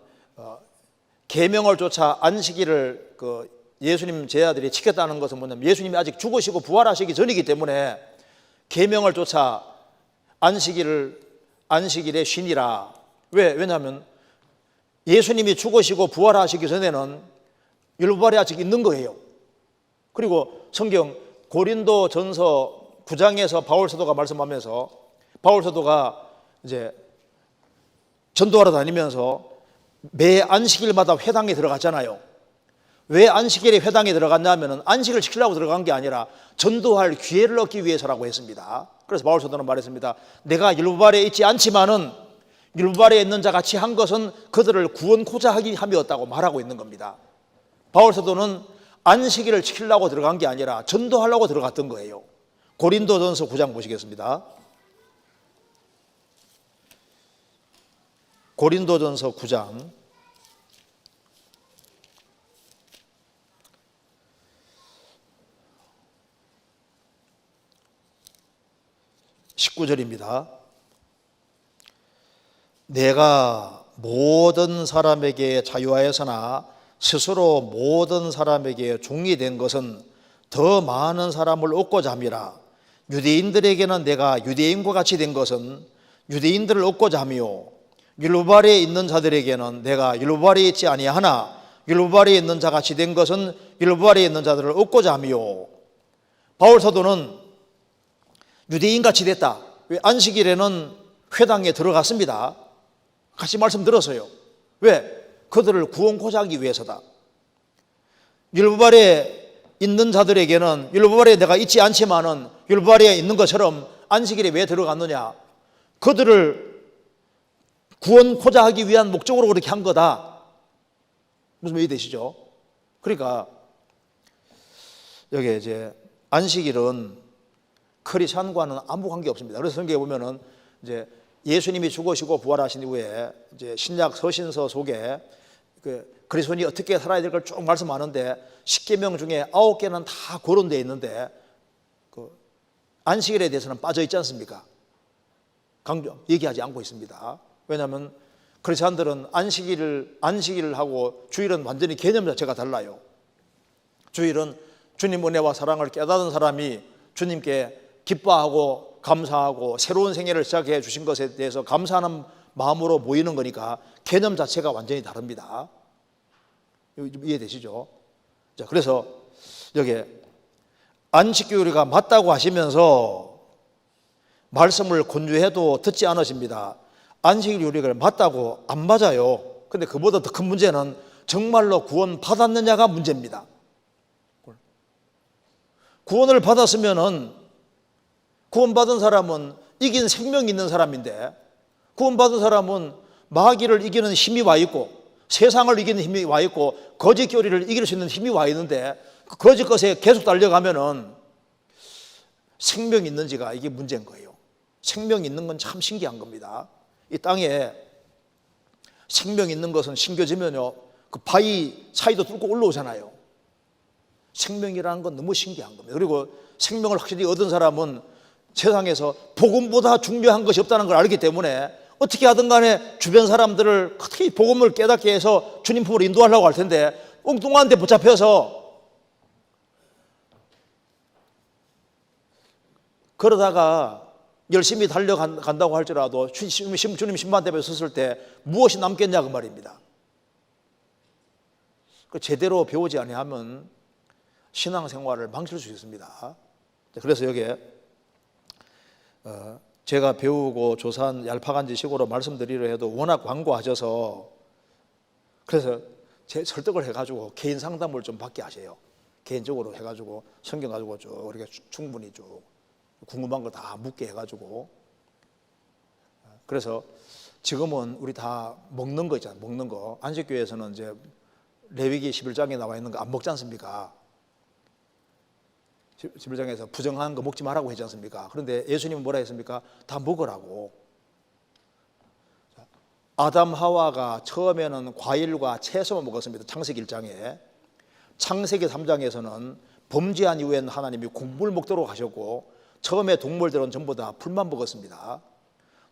계명을 쫓아 안식일을 예수님 제자들이 지켰다는 것은 뭐냐면 예수님이 아직 죽으시고 부활하시기 전이기 때문에 계명을 쫓아 안식일에 쉬니라. 왜냐하면 예수님이 죽으시고 부활하시기 전에는 율법이 아직 있는 거예요. 그리고 성경 고린도전서 9장에서 바울 사도가 말씀하면서 바울 사도가 이제 전도하러 다니면서 매 안식일마다 회당에 들어갔잖아요. 왜 안식일에 회당에 들어갔냐면 안식을 지키려고 들어간 게 아니라 전도할 기회를 얻기 위해서라고 했습니다. 그래서 바울 사도는 말했습니다. 내가 율법 아래에 있지 않지만은 율법 아래에 있는 자 같이 한 것은 그들을 구원코자 하기 함이었다고 말하고 있는 겁니다. 바울 사도는 안식일을 지키려고 들어간 게 아니라 전도하려고 들어갔던 거예요. 고린도전서 9장 보시겠습니다. 고린도전서 9장 19절입니다. 내가 모든 사람에게 자유하여서나 스스로 모든 사람에게 종이 된 것은 더 많은 사람을 얻고자 함이라. 유대인들에게는 내가 유대인과 같이 된 것은 유대인들을 얻고자 함이요 율법 아래에 있는 자들에게는 내가 율법 아래에 있지 아니하나 율법 아래에 있는 자 같이 된 것은 율법 아래에 있는 자들을 얻고자 함이요. 바울 사도는 유대인같이 됐다. 왜? 안식일에는 회당에 들어갔습니다. 같이 말씀 들었어요. 왜? 그들을 구원코자 하기 위해서다. 율법 아래에 있는 자들에게는 율법 아래에 내가 있지 않지만은 율법 아래에 있는 것처럼 안식일에 왜 들어갔느냐? 그들을 구원코자 하기 위한 목적으로 그렇게 한 거다. 무슨 말이 되시죠? 그러니까 여기 이제 안식일은 크리스찬과는 아무 관계 없습니다. 그래서 성경에 보면은 이제 예수님이 죽으시고 부활하신 이후에 이제 신약 서신서 속에 그리스도인이 어떻게 살아야 될 걸 쭉 말씀하는데 10계명 중에 9개는 다 거론되어 있는데 안식일에 대해서는 빠져 있지 않습니까? 얘기하지 않고 있습니다. 왜냐하면 크리스찬들은 안식일을 하고 주일은 완전히 개념 자체가 달라요. 주일은 주님 은혜와 사랑을 깨닫은 사람이 주님께 기뻐하고 감사하고 새로운 생애를 시작해 주신 것에 대해서 감사하는 마음으로 모이는 거니까 개념 자체가 완전히 다릅니다. 이해되시죠? 자, 그래서 여기 안식교리가 맞다고 하시면서 말씀을 권유해도 듣지 않으십니다. 안식일 요리가 맞다고 안 맞아요. 근데 그보다 더 큰 문제는 정말로 구원 받았느냐가 문제입니다. 구원을 받았으면은 구원받은 사람은 이긴 생명이 있는 사람인데 구원받은 사람은 마귀를 이기는 힘이 와 있고 세상을 이기는 힘이 와 있고 거짓 교리를 이길 수 있는 힘이 와 있는데 그 거짓 것에 계속 달려가면은 생명이 있는지가 이게 문제인 거예요. 생명이 있는 건 참 신기한 겁니다. 이 땅에 생명이 있는 것은 심겨지면요 그 바위 사이도 뚫고 올라오잖아요. 생명이라는 건 너무 신기한 겁니다. 그리고 생명을 확실히 얻은 사람은 세상에서 복음보다 중요한 것이 없다는 걸 알기 때문에 어떻게 하든 간에 주변 사람들을 어떻게 복음을 깨닫게 해서 주님 품으로 인도하려고 할 텐데 엉뚱한 데 붙잡혀서 그러다가 열심히 달려간다고 할지라도 주님 심판대에 섰을 때 무엇이 남겠냐 그 말입니다. 제대로 배우지 아니하면 신앙생활을 망칠 수 있습니다. 그래서 여기에 제가 배우고 조사한 얄팍한 지식으로 말씀드리려 해도 워낙 광고하셔서 그래서 제 설득을 해가지고 개인 상담을 좀 받게 하세요. 개인적으로 해가지고 성경 가지고 쭉 이렇게 충분히 쭉 궁금한 거 다 묻게 해가지고 그래서 지금은 우리 다 먹는 거 있잖아요. 먹는 거 안식교회에서는 이제 레위기 11장에 나와 있는 거 안 먹지 않습니까? 11장에서 부정한 거 먹지 말라고 했지 않습니까? 그런데 예수님은 뭐라 했습니까? 다 먹으라고. 아담 하와가 처음에는 과일과 채소만 먹었습니다. 창세기 1장에. 창세기 3장에서는 범죄한 이후에는 하나님이 곡물 먹도록 하셨고 처음에 동물들은 전부 다 풀만 먹었습니다.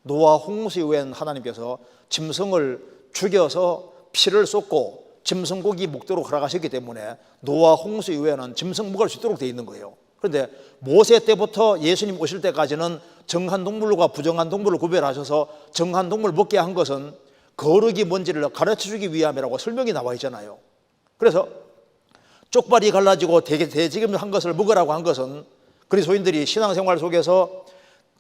노아 홍수 이후에는 하나님께서 짐승을 죽여서 피를 쏟고 짐승 고기 먹도록 허락하셨기 때문에 노아 홍수 이후에는 짐승 먹을 수 있도록 되어 있는 거예요. 그런데 모세 때부터 예수님 오실 때까지는 정한 동물과 부정한 동물을 구별하셔서 정한 동물 먹게 한 것은 거룩이 뭔지를 가르쳐주기 위함이라고 설명이 나와 있잖아요. 그래서 쪽발이 갈라지고 대책임질 한 것을 먹으라고 한 것은 그리스도인들이 신앙생활 속에서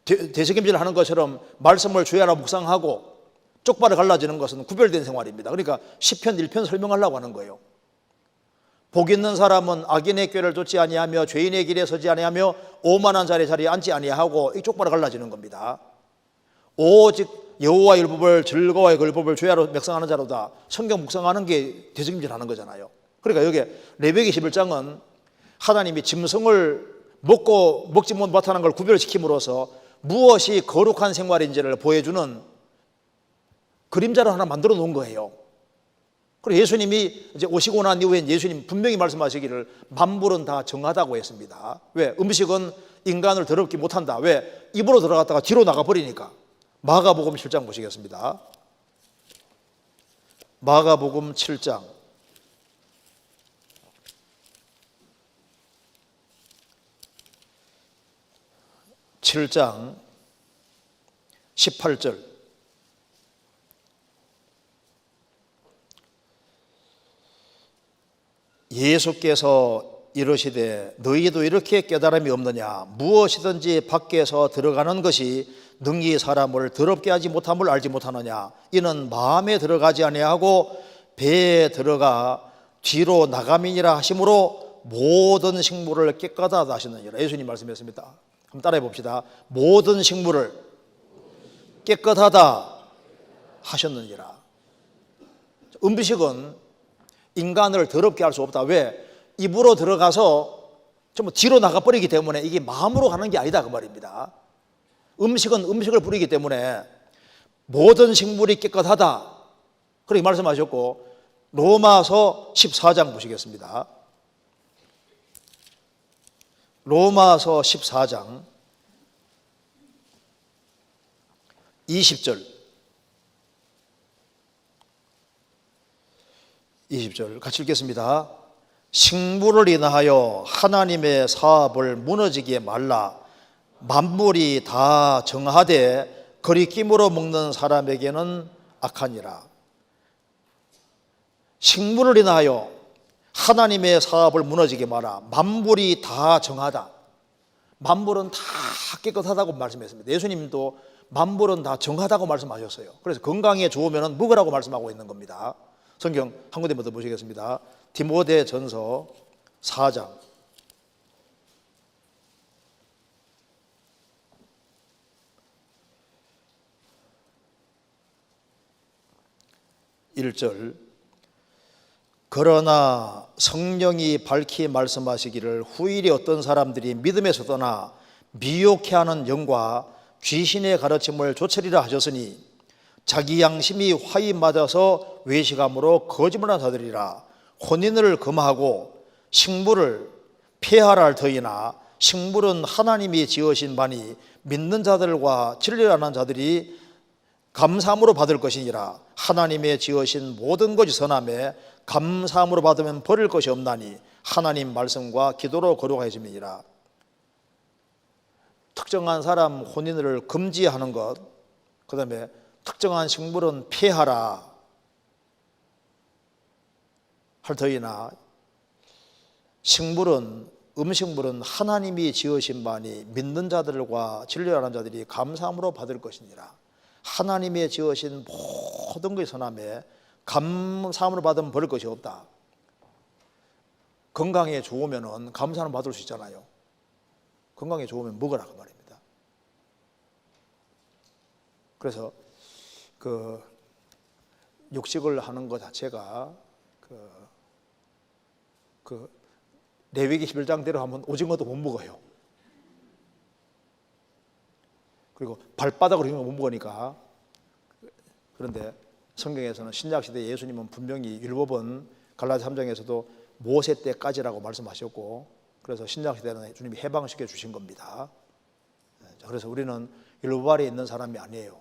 대책임질 하는 것처럼 말씀을 주야라 묵상하고 쪽발을 갈라지는 것은 구별된 생활입니다. 그러니까 시편 1편 설명하려고 하는 거예요. 복 있는 사람은 악인의 꾀를 좇지 아니하며 죄인의 길에 서지 아니하며 오만한 자리에 앉지 아니하고 이 쪽발을 갈라지는 겁니다. 오직 여호와의 율법을 즐거워의 그 율법을 주야로 묵상하는 자로다. 성경 묵상하는 게 대책임질하는 거잖아요. 그러니까 여기 레위기 11장은 하나님이 짐승을 먹고 먹지 못하는 걸 구별시킴으로써 무엇이 거룩한 생활인지를 보여주는 그림자를 하나 만들어 놓은 거예요. 그리고 예수님이 이제 오시고 난 이후에 예수님 분명히 말씀하시기를 만물은 다 정하다고 했습니다. 왜? 음식은 인간을 더럽게 못한다. 왜? 입으로 들어갔다가 뒤로 나가버리니까. 마가복음 7장 보시겠습니다. 마가복음 7장 18절 예수께서 이르시되 너희도 이렇게 깨달음이 없느냐 무엇이든지 밖에서 들어가는 것이 능히 사람을 더럽게 하지 못함을 알지 못하느냐 이는 마음에 들어가지 아니하고 배에 들어가 뒤로 나감이니라 하심으로 모든 식물을 깨끗하다 하시느니라. 예수님 말씀했습니다. 한번 따라해 봅시다. 모든 식물을 깨끗하다 하셨느니라. 음식은 인간을 더럽게 할 수 없다. 왜? 입으로 들어가서 전부 뒤로 나가버리기 때문에 이게 마음으로 가는 게 아니다 그 말입니다. 음식은 음식을 부리기 때문에 모든 식물이 깨끗하다 그렇게 말씀하셨고 로마서 14장 보시겠습니다. 로마서 14장 20절 같이 읽겠습니다. 식물을 인하여 하나님의 사업을 무너지게 말라. 만물이 다 정하되 거리낌으로 먹는 사람에게는 악하니라. 식물을 인하여 하나님의 사업을 무너지게 마라. 만물이 다 정하다. 만물은 다 깨끗하다고 말씀했습니다. 예수님도 만물은 다 정하다고 말씀하셨어요. 그래서 건강에 좋으면 먹으라고 말씀하고 있는 겁니다. 성경 한 군데만 더 보시겠습니다. 디모데전서 4장 1절 그러나 성령이 밝히 말씀하시기를 후일에 어떤 사람들이 믿음에서 떠나 미혹해 하는 영과 귀신의 가르침을 좇으리라 하셨으니 자기 양심이 화이 맞아서 외식함으로 거짓말하는 자들이라. 혼인을 금하고 식물을 폐하라 할 터이나 식물은 하나님이 지으신 바니 믿는 자들과 진리라는 자들이 감사함으로 받을 것이니라. 하나님의 지으신 모든 것이 선함에 감사함으로 받으면 버릴 것이 없나니 하나님 말씀과 기도로 거룩하심이니라. 특정한 사람 혼인을 금지하는 것, 그 다음에 특정한 식물은 피하라 할 터이나 음식물은 하나님이 지으신 바니 믿는 자들과 진리하는 자들이 감사함으로 받을 것이니라. 하나님의 지으신 모든 것이 선함에 감사함으로 받으면 버릴 것이 없다. 건강에 좋으면 감사함을 받을 수 있잖아요. 건강에 좋으면 먹으라 그 말입니다. 그래서 그 육식을 하는 것 자체가 그 레위기 11장대로 하면 오징어도 못 먹어요. 그리고 발바닥으로 힘을 못 먹으니까. 그런데 성경에서는 신약시대 예수님은 분명히 율법은 갈라디아 3장에서도 모세 때까지라고 말씀하셨고, 그래서 신약시대는 주님이 해방시켜 주신 겁니다. 그래서 우리는 율법 아래 있는 사람이 아니에요.